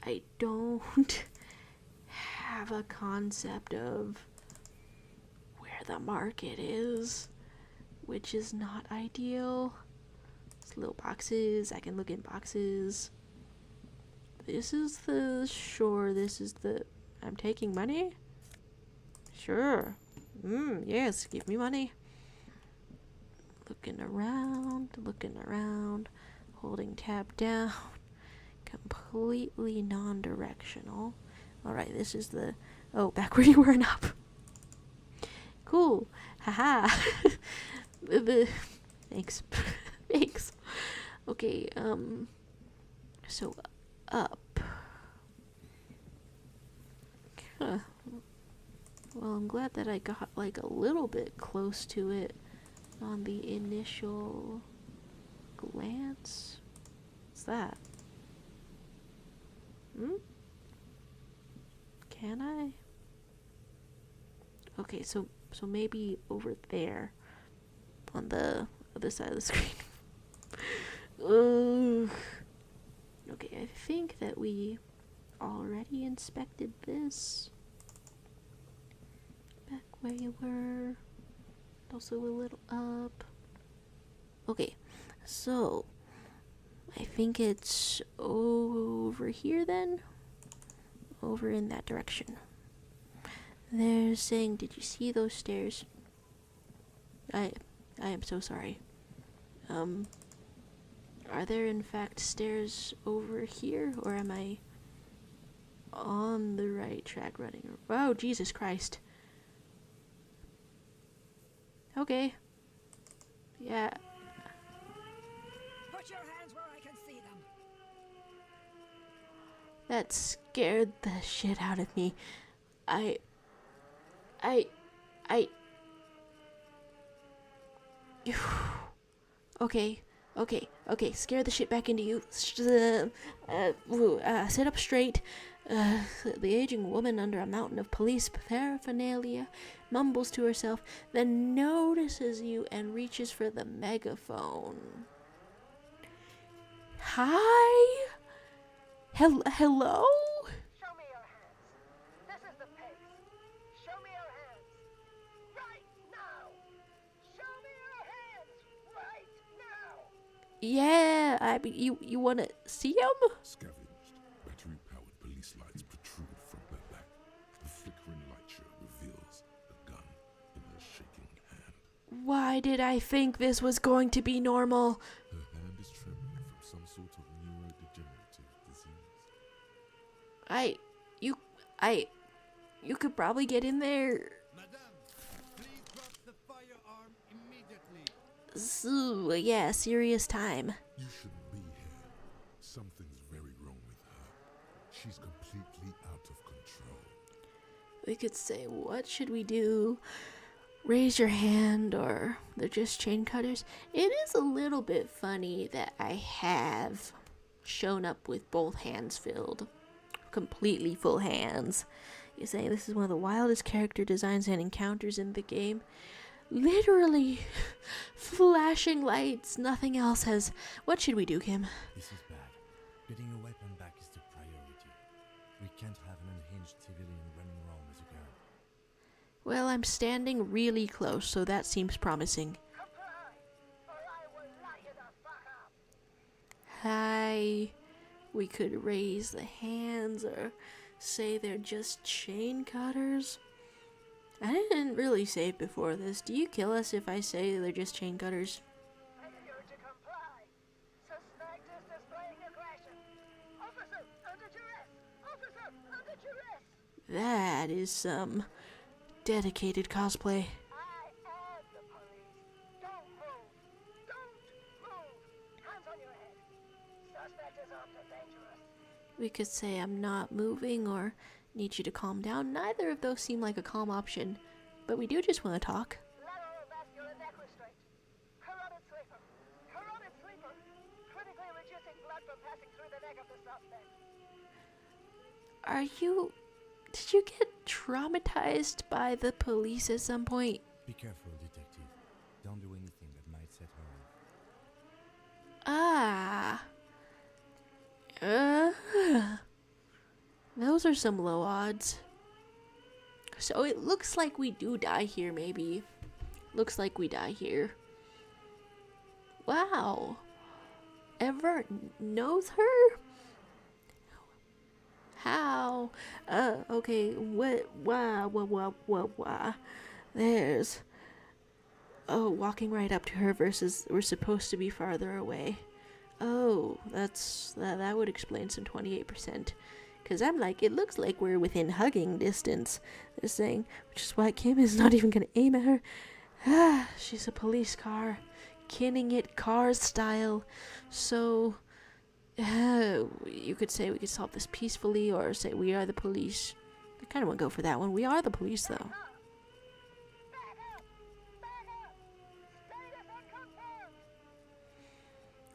I don't have a concept of where the market is, which is not ideal. It's little boxes, I can look in boxes. This is the shore, this is the... I'm taking money? Sure. Yes, give me money. Looking around, holding tab down. Completely non-directional. Alright, this is the... Oh, back where you were and up. Cool. Haha. Thanks. Thanks. Okay, so up. Huh. Well, I'm glad that I got like a little bit close to it on the initial glance. What's that? Can I? Okay, so maybe over there on the other side of the screen. Ugh. Okay, I think that we already inspected this. Back where you were. Also a little up. Okay, so I think it's over here then. Over in that direction. They're saying, did you see those stairs? I am so sorry. Are there in fact stairs over here, or am I on the right track running? Oh, Jesus Christ. Okay. Yeah. Put your hands where I can see them. That scared the shit out of me. Okay, scare the shit back into you. Sit up straight. The aging woman under a mountain of police paraphernalia mumbles to herself, then notices you and reaches for the megaphone. Hi? Hello? Show me your hands. This is the pace. Show me your hands. Right now. Show me your hands. Right now. Yeah, you wanna see him? Scavenged, battery-powered police lights protrude from her back. The flickering light show reveals a gun in her shaking hand. Why did I think this was going to be normal? Her hand is trembling from some sort of neurodegenerative disease. You could probably get in there. Madame, please drop the firearm immediately. So, yeah, serious time. You shouldn't be here. Something's very wrong with her. She's completely out of control. We could say, what should we do? Raise your hand, or they're just chain cutters. It is a little bit funny that I have shown up with both hands filled. Completely full hands. You say this is one of the wildest character designs and encounters in the game. Literally flashing lights. Nothing else has. What should we do, Kim? This is bad. Getting a weapon back is the priority. We can't have an unhinged civilian running around with a gun. Well, I'm standing really close, so that seems promising. Comply, or I will light you the fuck up. Hi. We could raise the hands or say they're just chain cutters. I didn't really say it before this. Do you kill us if I say they're just chain cutters? Failure to comply. Suspect is displaying aggression. Officer, under duress. Officer, under duress. That is some dedicated cosplay. I am the police. Don't move. Don't move. Hands on your head. Suspect is armed and dangerous. We could say I'm not moving or need you to calm down. Neither of those seem like a calm option, but we do just want to talk. Lateral vascular neck restraint. Carotid sleeper. Carotid sleeper. Critically reducing blood from passing through the neck of the suspect. Did you get traumatized by the police at some point? Be careful, detective. Don't do anything that might set her off. Those are some low odds. So it looks like we do die here, maybe. Looks like we die here. Wow. Ever knows her? How? Okay, what? Wow. There's... Oh, walking right up to her versus we're supposed to be farther away. Oh, that would explain some 28%. Because I'm like, it looks like we're within hugging distance. They're saying, which is why Kim is not even going to aim at her. Ah, she's a police car. Kinning it Cars style. So, you could say we could solve this peacefully or say we are the police. I kind of want to go for that one. We are the police, though.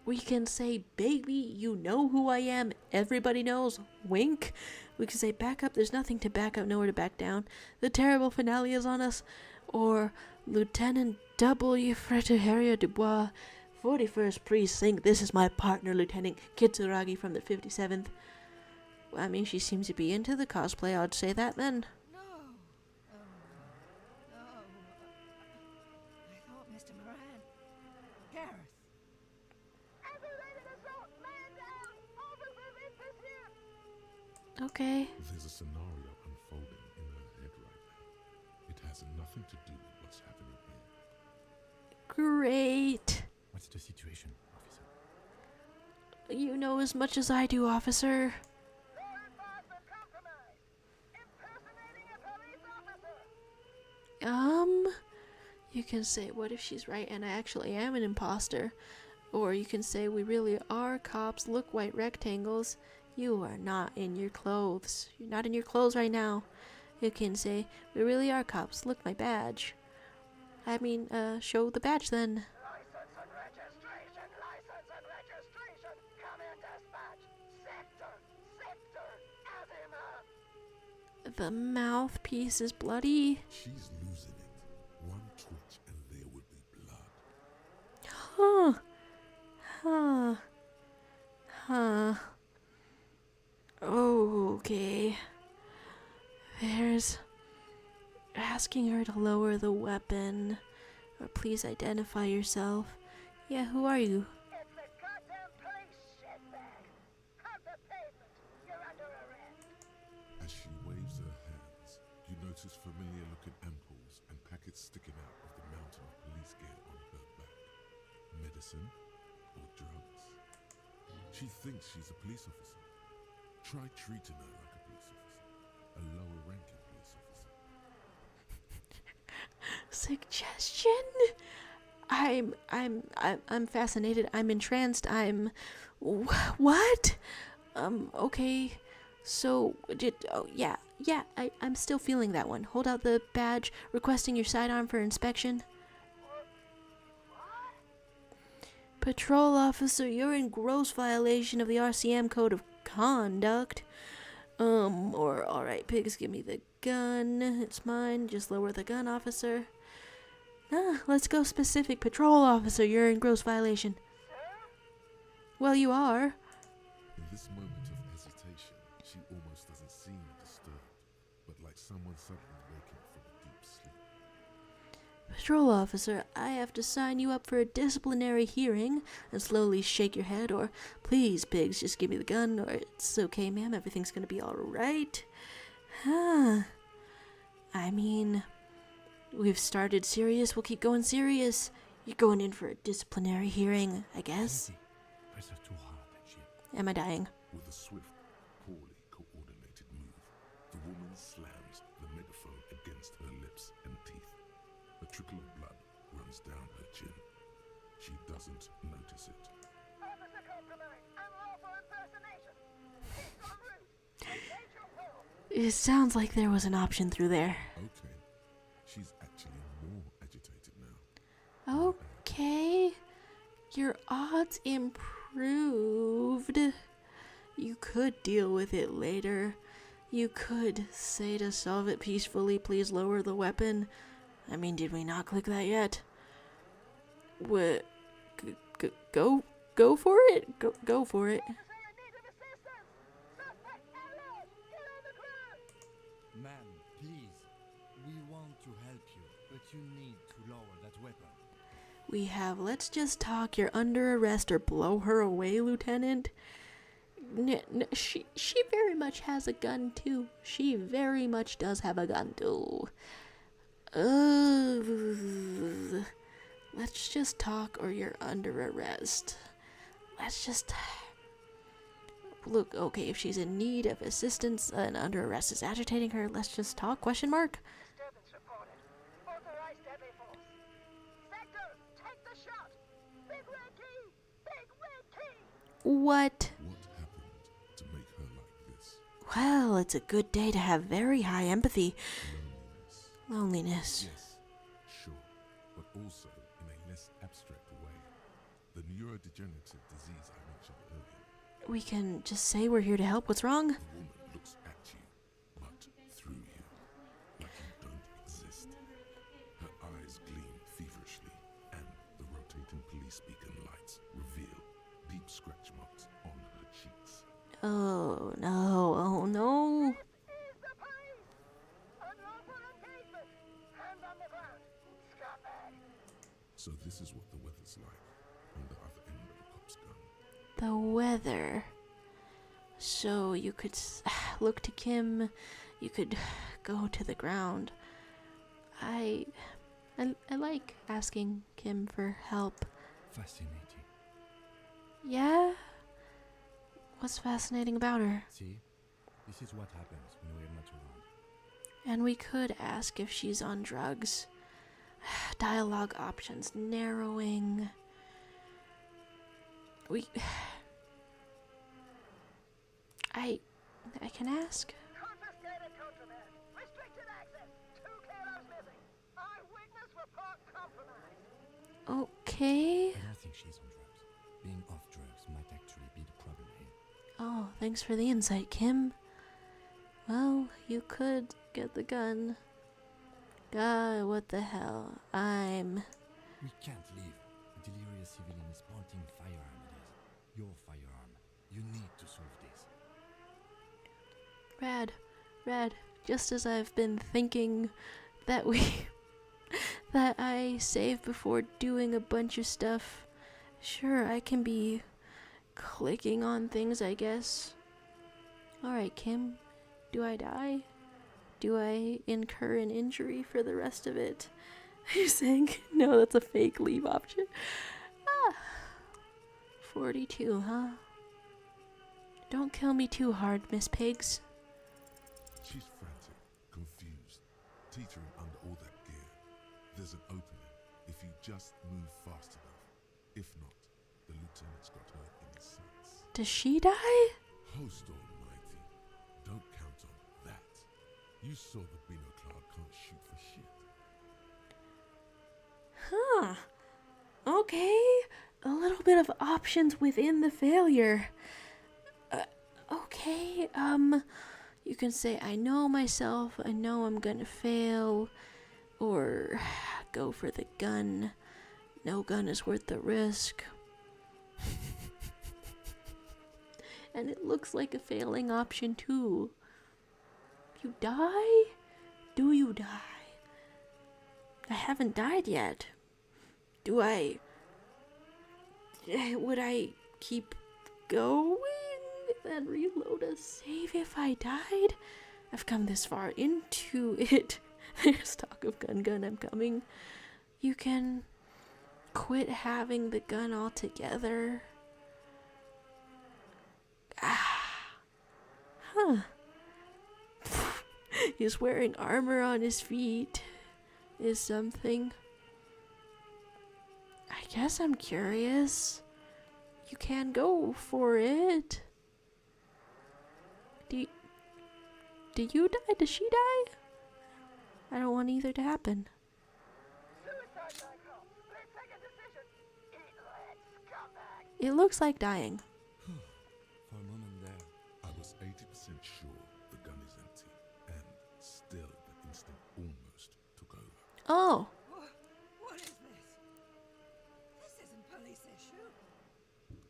We can say, baby, you know who I am. Everybody knows. Wink. We can say, back up. There's nothing to back up, nowhere to back down. The terrible finale is on us. Or, Lieutenant W. Freteria Dubois, 41st Precinct. This is my partner, Lieutenant Kitsuragi from the 57th. Well, I mean, she seems to be into the cosplay. I'd say that then. No. No. I thought Mr. Moran. Gareth. Aggravated assault. Man down. Officers in pursuit. Okay. There's a scenario unfolding in her head right now. It has nothing to do with what's happening here. Great. What's the situation, officer? You know as much as I do, officer. Law enforcement compromised. Impersonating a police officer. You can say, what if she's right and I actually am an imposter? Or you can say, we really are cops. Look, white rectangles. You are not in your clothes. You're not in your clothes right now. You can say, we really are cops. Look, my badge. I mean, show the badge then. License and registration. License and registration. Come in, dispatch. Sector. Azima. The mouthpiece is bloody. She's losing it. One twitch and there would be blood. Okay. There's asking her to lower the weapon. Or please identify yourself. Yeah, who are you? It's the goddamn police, shitbag. Hug the pavement. You're under arrest. As she waves her hands, you notice familiar looking ampoules and packets sticking out of the mountain of police gear on her back. Medicine or drugs? She thinks she's a police officer. Try treating her like a police officer. A lower ranking police officer. Suggestion? I'm fascinated. I'm entranced. What? Okay. So, I'm still feeling that one. Hold out the badge, requesting your sidearm for inspection. Patrol officer, you're in gross violation of the RCM code of conduct. Or alright, pigs, give me the gun. It's mine. Just lower the gun, officer. Let's go specific. Patrol officer, you're in gross violation. Well, you are. In this moment of hesitation, she almost doesn't seem disturbed, but like someone suddenly waking from a deep sleep. Patrol officer, I have to sign you up for a disciplinary hearing, and slowly shake your head, or please, pigs, just give me the gun, or it's okay, ma'am, everything's gonna be alright. I mean, we've started serious, we'll keep going serious. You're going in for a disciplinary hearing, I guess. Press her too hard, and she... Am I dying? With a swift, poorly coordinated move, the woman slams the megaphone against her lips and teeth. A trickle of blood runs down her chin. She doesn't notice it. Officer compromise. Unlawful impersonation. It's en route. Engage your will. It sounds like there was an option through there. Okay. She's actually more agitated now. Okay. Your odds improved. You could deal with it later. You could say to solve it peacefully, please lower the weapon. I mean, did we not click that yet? What? Go for it. Go for it. Officer in need of assistance. Suspect alert. Get on the ground. Ma'am, please. We want to help you, but you need to lower that weapon. We have let's just talk. You're under arrest or blow her away, Lieutenant. She very much has a gun too. She very much does have a gun too. Let's just talk or you're under arrest. Let's just look. Okay, if she's in need of assistance and under arrest is agitating her, let's just talk. Question mark. Disturbance reported. Authorized deadly force. Sector, take the shot. Big red key. Big red key. What? What happened to make her like this? Well, it's a good day to have very high empathy. Loneliness. Yes, sure, but also in a less abstract way. The neurodegenerative disease I mentioned earlier. We can just say we're here to help. What's wrong? The woman looks at you, but through you, like you don't exist. Her eyes gleam feverishly, and the rotating police beacon lights reveal deep scratch marks on her cheeks. Oh no, oh no. This is the police. Unlawful engagement. Hands on the ground. Scumbag. So this is what the weather's like on the other end of a cop's gun. The weather. So you could look to Kim, you could go to the ground. I like asking Kim for help. Fascinating. Yeah? What's fascinating about her? See? This is what happens when we're not around. And we could ask if she's on drugs. Dialogue options narrowing. I can ask. Confiscated contraband. Restricted access. 2 kilos missing. Eyewitness report compromised. Okay. I don't think she's on drugs. Being off drugs might actually be the problem here. Oh, thanks for the insight, Kim. Well, you could get the gun. God, what the hell? We can't leave. A delirious civilian is pointing firearm at us. Your firearm. You need to solve this. Rad. Just as I've been thinking that that I save before doing a bunch of stuff. Sure, I can be clicking on things, I guess. Alright, Kim. Do I die? Do I incur an injury for the rest of it? You're saying, no, that's a fake leave option. 42, huh? Don't kill me too hard, Miss Pigs. She's frantic, confused, teetering under all that gear. There's an opening if you just move fast enough. If not, the lieutenant's got her in his sights. Does she die? Host almighty, don't count on that. You saw the Bino Cloud can't shoot for shit. Huh. Okay. a little bit of options within the failure. Okay, you can say, I know myself, I know I'm gonna fail, or go for the gun. No gun is worth the risk. And it looks like a failing option too. You die? Do you die? I haven't died yet. Do I... Would I keep going and reload a save if I died? I've come this far into it. There's talk of gun, I'm coming. You can quit having the gun altogether. Huh. He's wearing armor on his feet. Is something. I guess I'm curious. You can go for it. Do you die? Does she die? I don't want either to happen. Suicide Michael. Please take a decision. Eat lead, scumbag. It looks like dying. For a moment there, I was 80% sure the gun is empty, and still the instinct almost took over. Oh. What is this? This isn't police issue.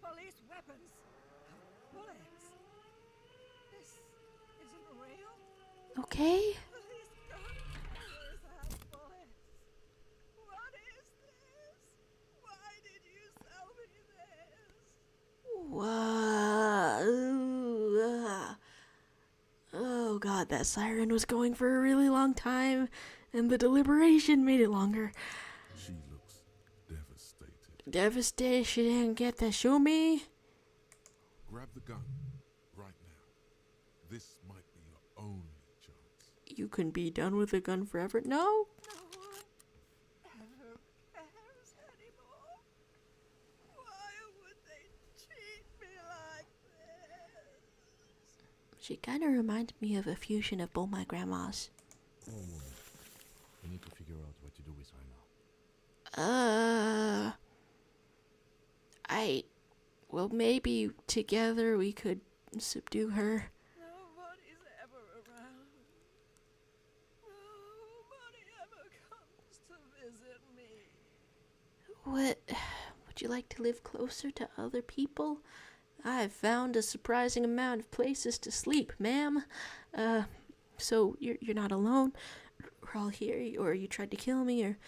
Police weapons have bullets. This isn't real. Okay. Police guns have bullets. What is this? Why did you sell me this? Whoa. Oh god, that siren was going for a really long time, and the deliberation made it longer. She looks devastated. Devastated she didn't get to show me. Grab the gun right now. This might be your only chance. You can be done with a gun forever. No? No one ever cares anymore. Why would they treat me like this? She kind of reminds me of a fusion of both my grandmas. oh woman, we need to figure out what to do with her now. Well, maybe together we could subdue her. Nobody's ever around. Nobody ever comes to visit me. Would you like to live closer to other people? I've found a surprising amount of places to sleep, ma'am. So you're not alone. We're all here, or you tried to kill me, or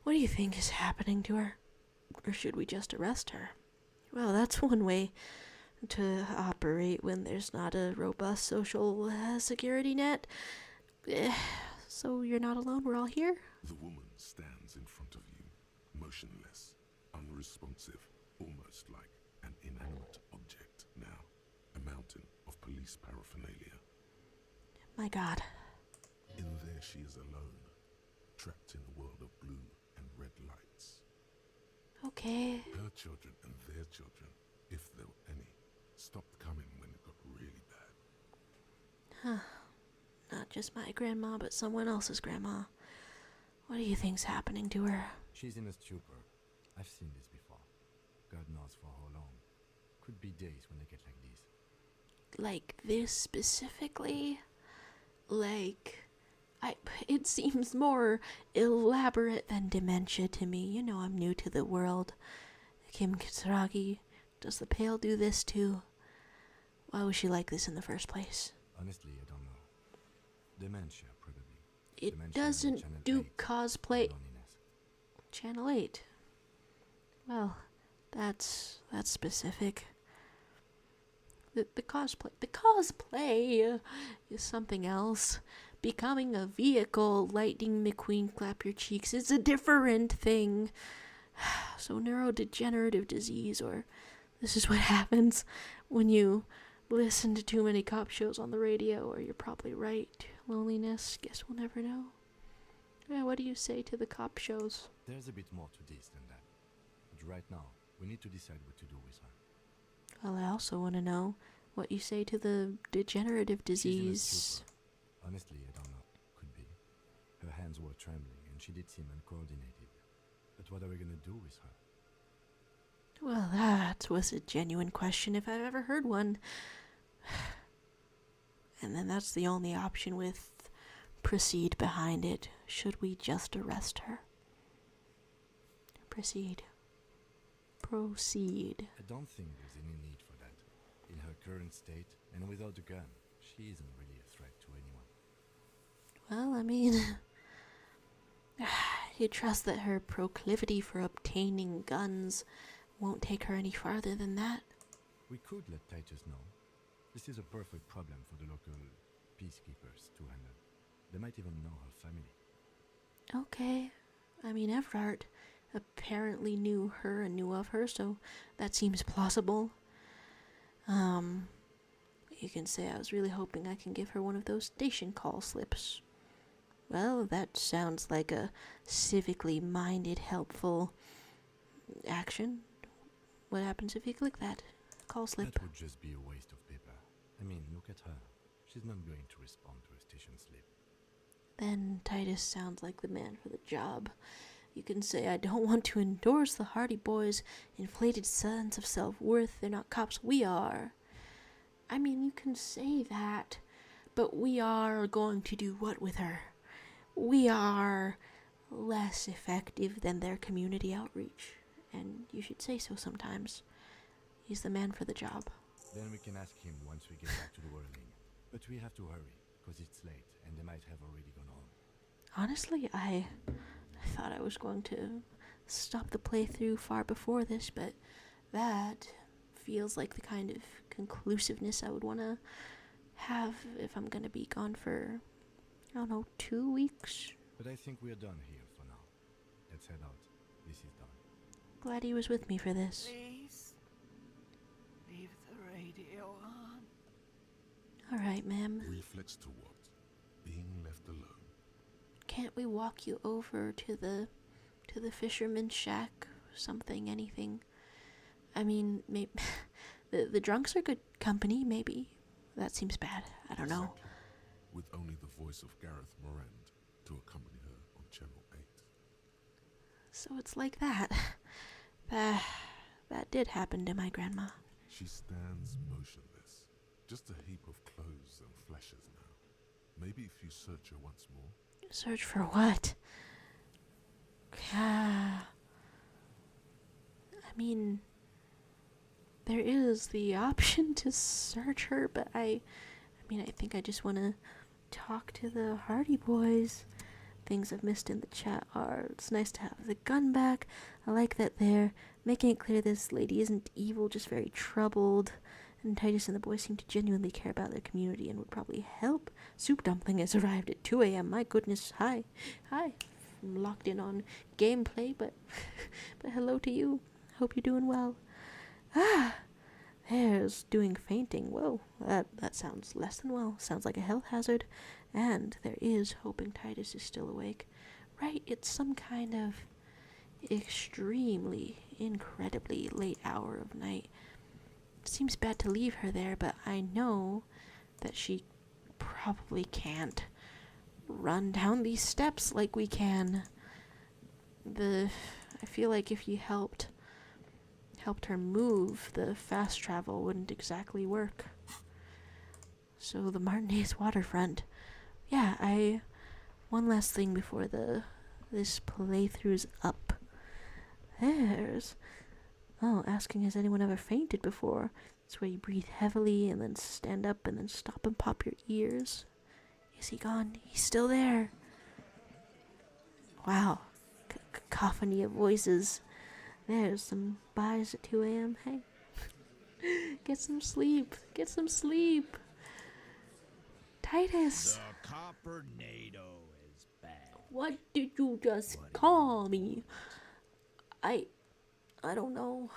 what do you think is happening to her? Or should we just arrest her? Well, that's one way to operate when there's not a robust social security net. So you're not alone, we're all here? The woman stands in front of you, motionless, unresponsive, almost like an inanimate object now. A mountain of police paraphernalia. My god. In there she is alone, trapped in a world of blue and red lights. Okay. Her children and their children, if there were any, stopped coming when it got really bad. Not just my grandma, but someone else's grandma. What do you think's happening to her? She's in a stupor. I've seen this before. God knows for how long. Could be days when they get like this. Like this specifically? It seems more elaborate than dementia to me. You know, I'm new to the world. Kim Kitsuragi, does the Pale do this too? Why was she like this in the first place? Honestly, I don't know. Dementia, probably. It Dementia and doesn't Channel do 8 cosplay. loneliness. Channel 8. Well, that's specific. The cosplay is something else. Becoming a vehicle, Lightning McQueen, clap your cheeks, is a different thing. So neurodegenerative disease, or this is what happens when you listen to too many cop shows on the radio, or you're probably right. Loneliness, guess we'll never know. Yeah, what do you say to the cop shows? There's a bit more to this than that. But right now, we need to decide what to do with her. Well, I also want to know what you say to the degenerative She's in a disease. stupor. Honestly, I don't know. Could be. Her hands were trembling and she did seem uncoordinated. But what are we gonna do with her? Well, that was a genuine question if I've ever heard one. And then that's the only option with proceed behind it. Should we just arrest her? Proceed. Proceed. I don't think there's any need for that. In her current state, and without a gun, she isn't really a threat to anyone. Well, I mean, you trust that her proclivity for obtaining guns won't take her any farther than that? We could let Titus know. This is a perfect problem for the local peacekeepers to handle. They might even know her family. Okay. I mean, Everard apparently knew her and knew of her, so that seems plausible. You can say I was really hoping I can give her one of those station call slips. Well, that sounds like a civically minded, helpful action. What happens if you click that call slip? That would just be a waste of paper. I mean, look at her. She's not going to respond to a station slip. Then Titus sounds like the man for the job. You can say I don't want to endorse the Hardy Boys' inflated sense of self-worth. They're not cops. We are. I mean, you can say that, but we are going to do what with her? We are less effective than their community outreach, and you should say so sometimes. He's the man for the job. Then we can ask him once we get back to the whirling. But we have to hurry, because it's late, and they might have already gone home. Honestly, I thought I was going to stop the playthrough far before this, but that feels like the kind of conclusiveness I would want to have if I'm going to be gone for, I don't know, 2 weeks. But I think we're done here for now. Let's head out. This is done. Glad he was with me for this. Please, leave the radio on. Alright, ma'am. Reflex to what? Being left alone. Can't we walk you over to the fisherman's shack? Something, anything. I mean, maybe the drunks are good company, maybe. That seems bad. I don't know. Exactly. With only the voice of Gareth Morand to accompany her on Channel 8. So it's like that. That did happen to my grandma. She stands motionless. Just a heap of clothes and flashes now. Maybe if you search her once more. Search for what? I mean, there is the option to search her, but I think I just want to talk to the Hardy Boys. Things I've missed in the chat are, it's nice to have the gun back. I like that they're making it clear this lady isn't evil, just very troubled. And Titus and the boys seem to genuinely care about their community and would probably help. Soup Dumpling has arrived at 2 a.m. My goodness, hi. I'm locked in on gameplay, but hello to you. Hope you're doing well. There's doing fainting. Whoa, that sounds less than well. Sounds like a health hazard. And there is hoping Titus is still awake. Right, it's some kind of extremely, incredibly late hour of night. It seems bad to leave her there, but I know that she probably can't run down these steps like we can. I feel like if you helped her move, the fast travel wouldn't exactly work. So the Martinez waterfront. Yeah, one last thing before this playthrough's up. Asking has anyone ever fainted before? It's where you breathe heavily and then stand up and then stop and pop your ears. Is he gone? He's still there. Wow. Cacophony of voices. There's some buys at 2 a.m. Hey. Get some sleep. Get some sleep. Titus. The Coppernado is back. What did you just call me? I don't know.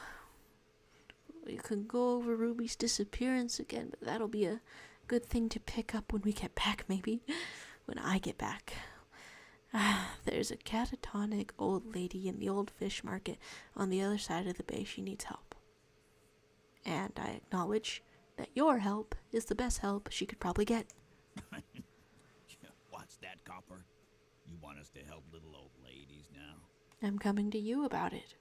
You can go over Ruby's disappearance again, but that'll be a good thing to pick up when we get back, maybe. When I get back. There's a catatonic old lady in the old fish market on the other side of the bay. She needs help. And I acknowledge that your help is the best help she could probably get. What's that, Copper? You want us to help little old ladies now? I'm coming to you about it.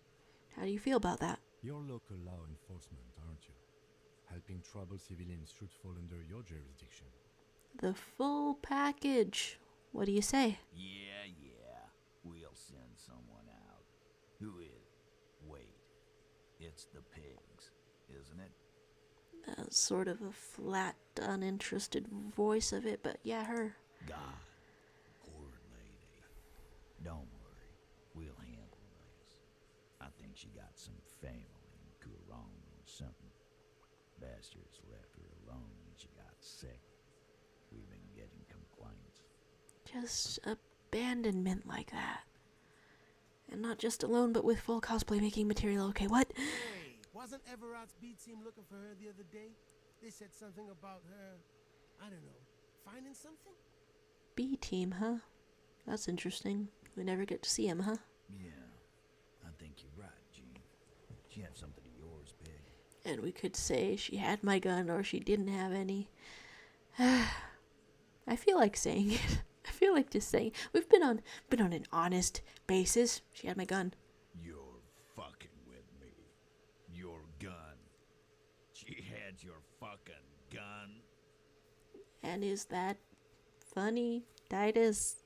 How do you feel about that? You're local law enforcement, aren't you? Helping troubled civilians should fall under your jurisdiction. The full package. What do you say? Yeah, yeah. We'll send someone out. Who is? Wait. It's the pigs, isn't it? Sort of a flat, uninterested voice of it, but yeah, her. God. Poor lady. Don't worry. We'll handle this. I think she got some family in Kurong or something. Bastards left her alone when she got sick. We've been getting complaints. Just abandonment like that. And not just alone, but with full cosplay making material. Okay, what? Hey, wasn't Everard's B team looking for her the other day? They said something about her, I don't know, finding something? B team, huh? That's interesting. We never get to see him, huh? Yeah, I think you're right, Gene. She had something of yours, Pig. And we could say she had my gun or she didn't have any. I feel like saying it. I feel like just saying. We've been on an honest basis. She had my gun. You're fucking with me. Your gun. She had your fucking gun. And is that funny, Titus?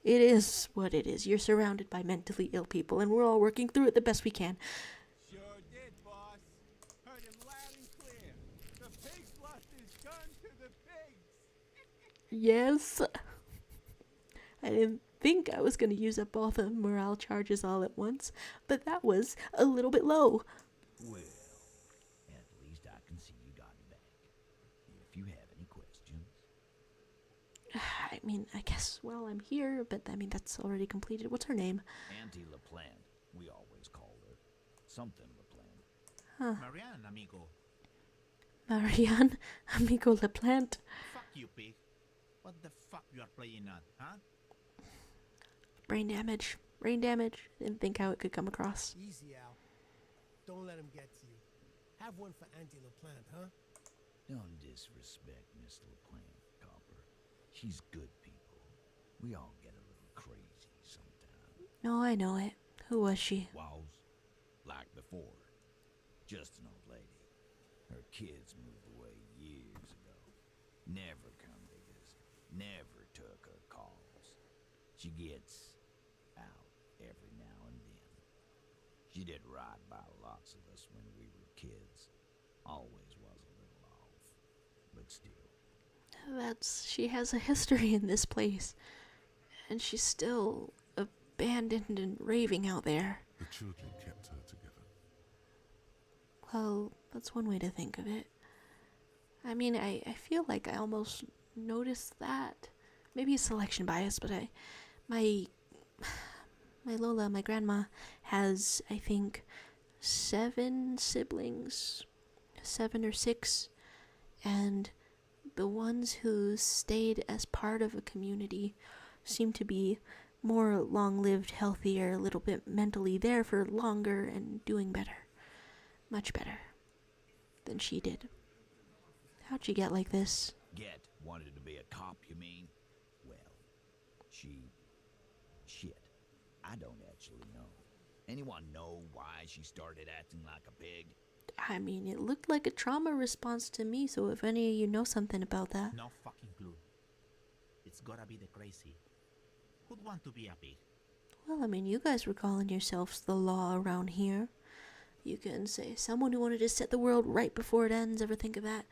It is what it is. You're surrounded by mentally ill people, and we're all working through it the best we can. Sure did, boss. Heard him loud and clear. The pigs lost his gun to the pigs. Yes. I didn't think I was going to use up all the morale charges all at once, but that was a little bit low. Well, at least I can see you got it back. If you have any questions. I mean, I guess while I'm here, but I mean, that's already completed. What's her name? Auntie LePlante, we always call her. Something LePlante. Huh. Marianne, amigo. Marianne, amigo LePlante. Fuck you, pig. What the fuck you are playing on, huh? Brain damage. Brain damage. Didn't think how it could come across. Easy, Al. Don't let him get to you. Have one for Auntie LePlante, huh? Don't disrespect Miss LePlante, Copper. She's good people. We all get a little crazy sometimes. No, I know it. Who was she? Was, like before, just an old lady. Her kids moved away years ago. Never come to visit. Never took her calls. She gets out every now and then. She did right by lots of us when we were kids. Always was a little off, but still. She has a history in this place. And she's still abandoned and raving out there. The children kept her together. Well, that's one way to think of it. I mean, I feel like I almost noticed that. Maybe it's selection bias, but my Lola, my grandma, has, I think, 7 siblings. 7 or 6. And the ones who stayed as part of a community seem to be more long-lived, healthier, a little bit mentally there for longer and doing better. Much better than she did. How'd she get like this? Wanted to be a cop, you mean? Well, shit. I don't actually know. Anyone know why she started acting like a pig? I mean, it looked like a trauma response to me, so if any of you know something about that. No fucking clue. It's gotta be the crazy. Who'd want to be a pig? Well, I mean, you guys were calling yourselves the law around here. You can say someone who wanted to set the world right before it ends. Ever think of that?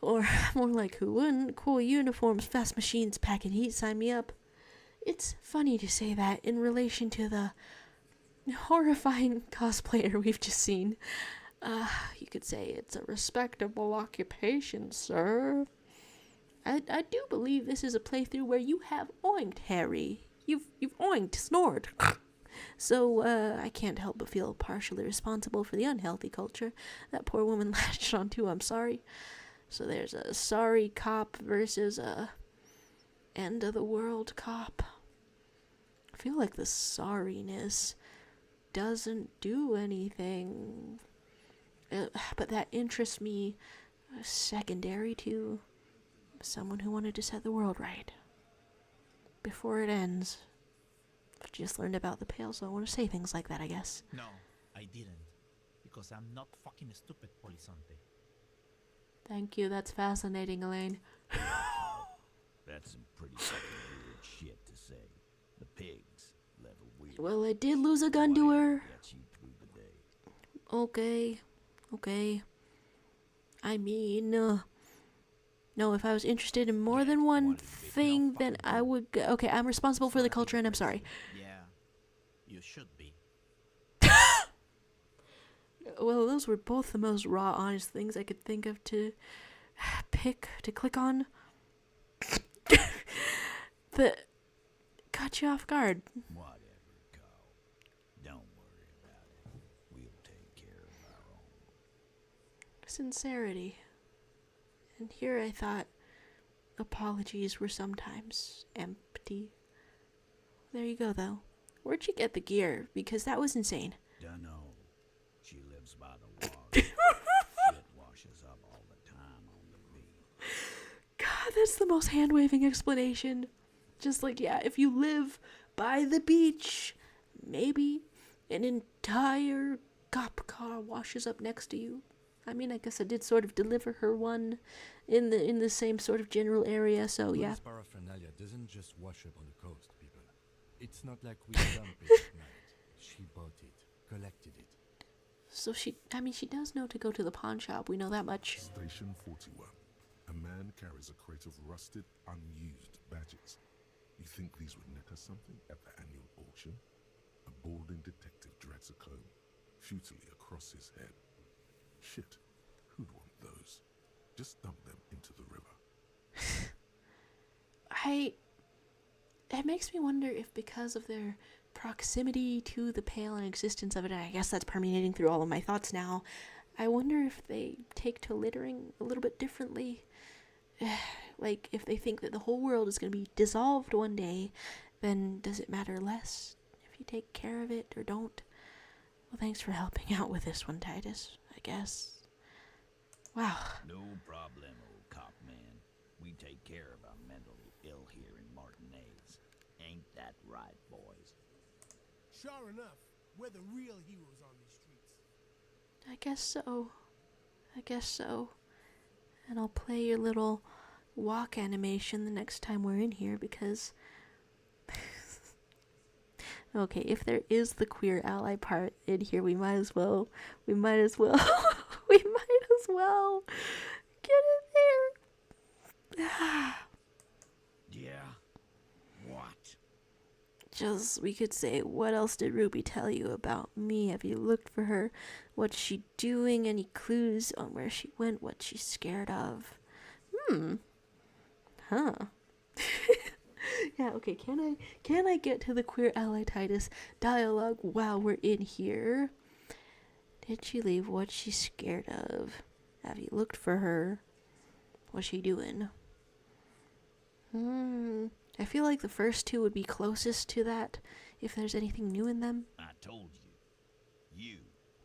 Or more like, who wouldn't? Cool uniforms, fast machines, packing heat, sign me up. It's funny to say that in relation to the horrifying cosplayer we've just seen. You could say it's a respectable occupation, sir. I do believe this is a playthrough where you have oinked, Harry. You've oinked, snored. So, I can't help but feel partially responsible for the unhealthy culture that poor woman latched onto. I'm sorry. So there's a sorry cop versus a end of the world cop. I feel like the sorriness doesn't do anything. But that interests me secondary to someone who wanted to set the world right before it ends. I just learned about the Pale, so I want to say things like that, I guess. No, I didn't. because I'm not fucking stupid, Polizonte. Thank you, that's fascinating, Elaine. That's some pretty fucking weird shit to say. The pigs level weird. Well, I did lose a gun to her. Gets you through the day. Okay. I mean, no, if I was interested in more than one thing, then I would go. Okay, I'm responsible for the culture, and I'm sorry. Yeah, you should be. Well, those were both the most raw, honest things I could think of to click on. That caught you off guard. Whatever, Carl. Don't worry about it. We'll take care of our own. Sincerity. And here I thought apologies were sometimes empty. There you go, though. Where'd you get the gear? Because that was insane. Dunno. She lives by the water. Shit washes up all the time on the beach. God, that's the most hand-waving explanation. Just like, yeah, if you live by the beach, maybe an entire cop car washes up next to you. I mean, I guess I did sort of deliver her one in the same sort of general area, so yeah. This paraphernalia doesn't just wash up on the coast, people. It's not like we dump it at night. She bought it, collected it. So she does know to go to the pawn shop, we know that much. Station 41. A man carries a crate of rusted, unused badges. You think these would net us something at the annual auction? A balding detective drags a comb futilely across his head. Shit, who'd want those? Just dump them into the river. It makes me wonder if because of their proximity to the pale and existence of it, and I guess that's permeating through all of my thoughts now, I wonder if they take to littering a little bit differently. Like, if they think that the whole world is going to be dissolved one day, then does it matter less if you take care of it or don't? Well, thanks for helping out with this one, Titus, I guess. Wow. No problem, old cop man. We take care of our mentally ill here in Martinez. Ain't that right, boys? Sure enough, we're the real heroes on these streets. I guess so. And I'll play your little walk animation the next time we're in here because... Okay, if there is the queer ally part in here, we might as well get it there. Yeah? What? Just, we could say, what else did Ruby tell you about me? Have you looked for her? What's she doing? Any clues on where she went? What she's scared of? Huh. Yeah, okay, can I get to the queer ally Titus dialogue while we're in here? Did she leave? What's she scared of? Have you looked for her? What's she doing? I feel like the first two would be closest to that, if there's anything new in them. I told you. You.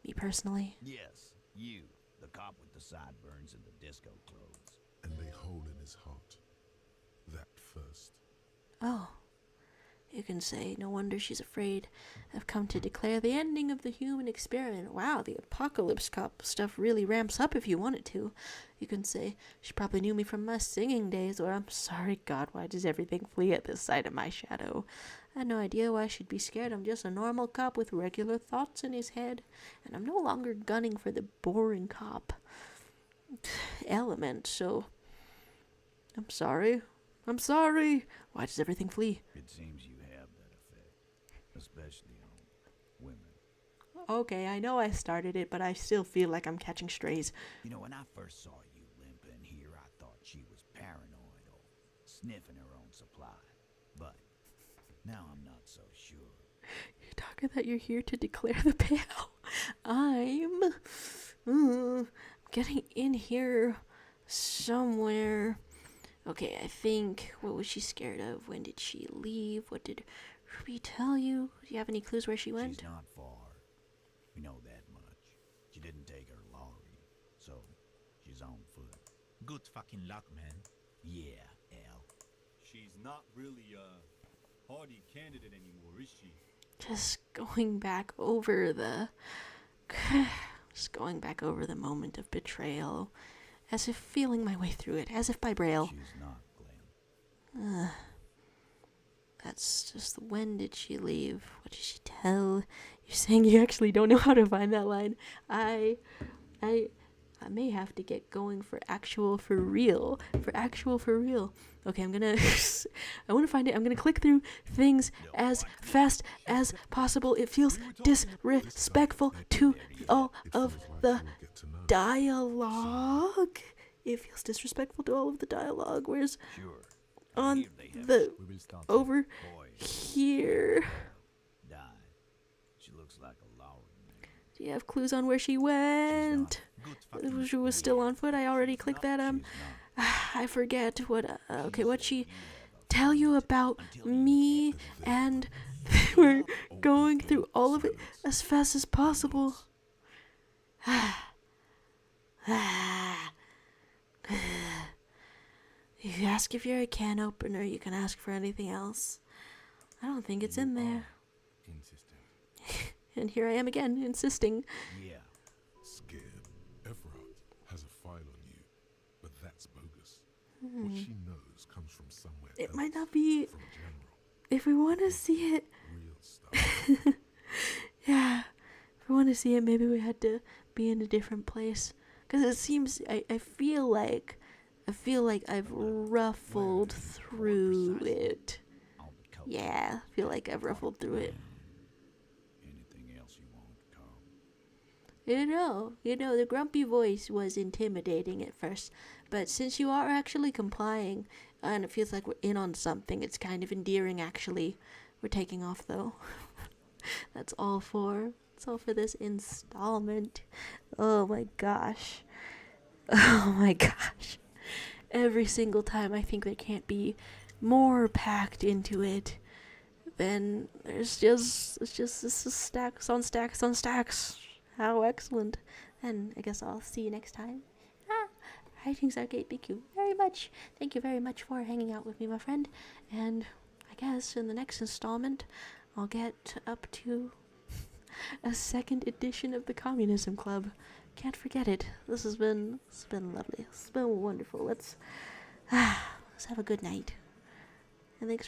Me personally. Yes, you. The cop with the sideburns and the disco clothes. And a hole in his heart. That first. Oh. You can say, no wonder she's afraid. I've come to declare the ending of the human experiment. Wow, the apocalypse cop stuff really ramps up if you want it to. You can say, she probably knew me from my singing days, or I'm sorry, God, why does everything flee at the sight of my shadow? I had no idea why she'd be scared. I'm just a normal cop with regular thoughts in his head, and I'm no longer gunning for the boring cop element, so... I'm sorry. Why does everything flee? It seems you have that effect, especially on women. Okay, I know I started it, but I still feel like I'm catching strays. You know, when I first saw you limping here, I thought she was paranoid or sniffing her own supply. But now I'm not so sure. You're talking that you're here to declare the pale. I'm getting in here somewhere. Okay, I think, what was she scared of? When did she leave? What did Ruby tell you? Do you have any clues where she went? She's not far. We know that much. She didn't take her lorry, so she's on foot. Good fucking luck, man. Yeah, Al. She's not really a hardy candidate anymore, is she? Just going back over the Just going back over the moment of betrayal, as if feeling my way through it, as if by braille. She's not, Glenn. That's just, when did she leave? What did she tell? You're saying you actually don't know how to find that line. I may have to get going for actual for real. Okay, I'm gonna, I want to find it. I'm gonna click through things as fast as possible. It feels disrespectful to all of the dialogue. It feels disrespectful to all of the dialogue. Where's on the over here? Died. She looks like a lawyer. Do you have clues on where she went? She was still on foot. I already clicked that. I forget what. Okay, what she tell you about me, and we're going through all of it as fast as possible. If you ask if you're a can opener, you can ask for anything else. I don't think it's in there. And here I am again, insisting. Yeah. Scared. Everard has a file on you, but that's bogus. What she knows comes from somewhere else. It might not be. From General. If we want to see it. Real stuff. Yeah. If we want to see it, maybe we had to be in a different place. Because it seems, I feel like I've ruffled through it. Yeah, I feel like I've ruffled through it. Anything else you want, Carl? You know, the grumpy voice was intimidating at first, but since you are actually complying, and it feels like we're in on something, it's kind of endearing, actually. We're taking off, though. That's all for this installment. Oh my gosh. Every single time I think there can't be more packed into it. Then it's just stacks on stacks on stacks. How excellent. And I guess I'll see you next time. Writings Arcade, thank you very much. Thank you very much for hanging out with me, my friend. And I guess in the next installment, I'll get up to a second edition of the Communism Club. Can't forget it. This has been lovely. It's been wonderful. Let's have a good night. And thanks for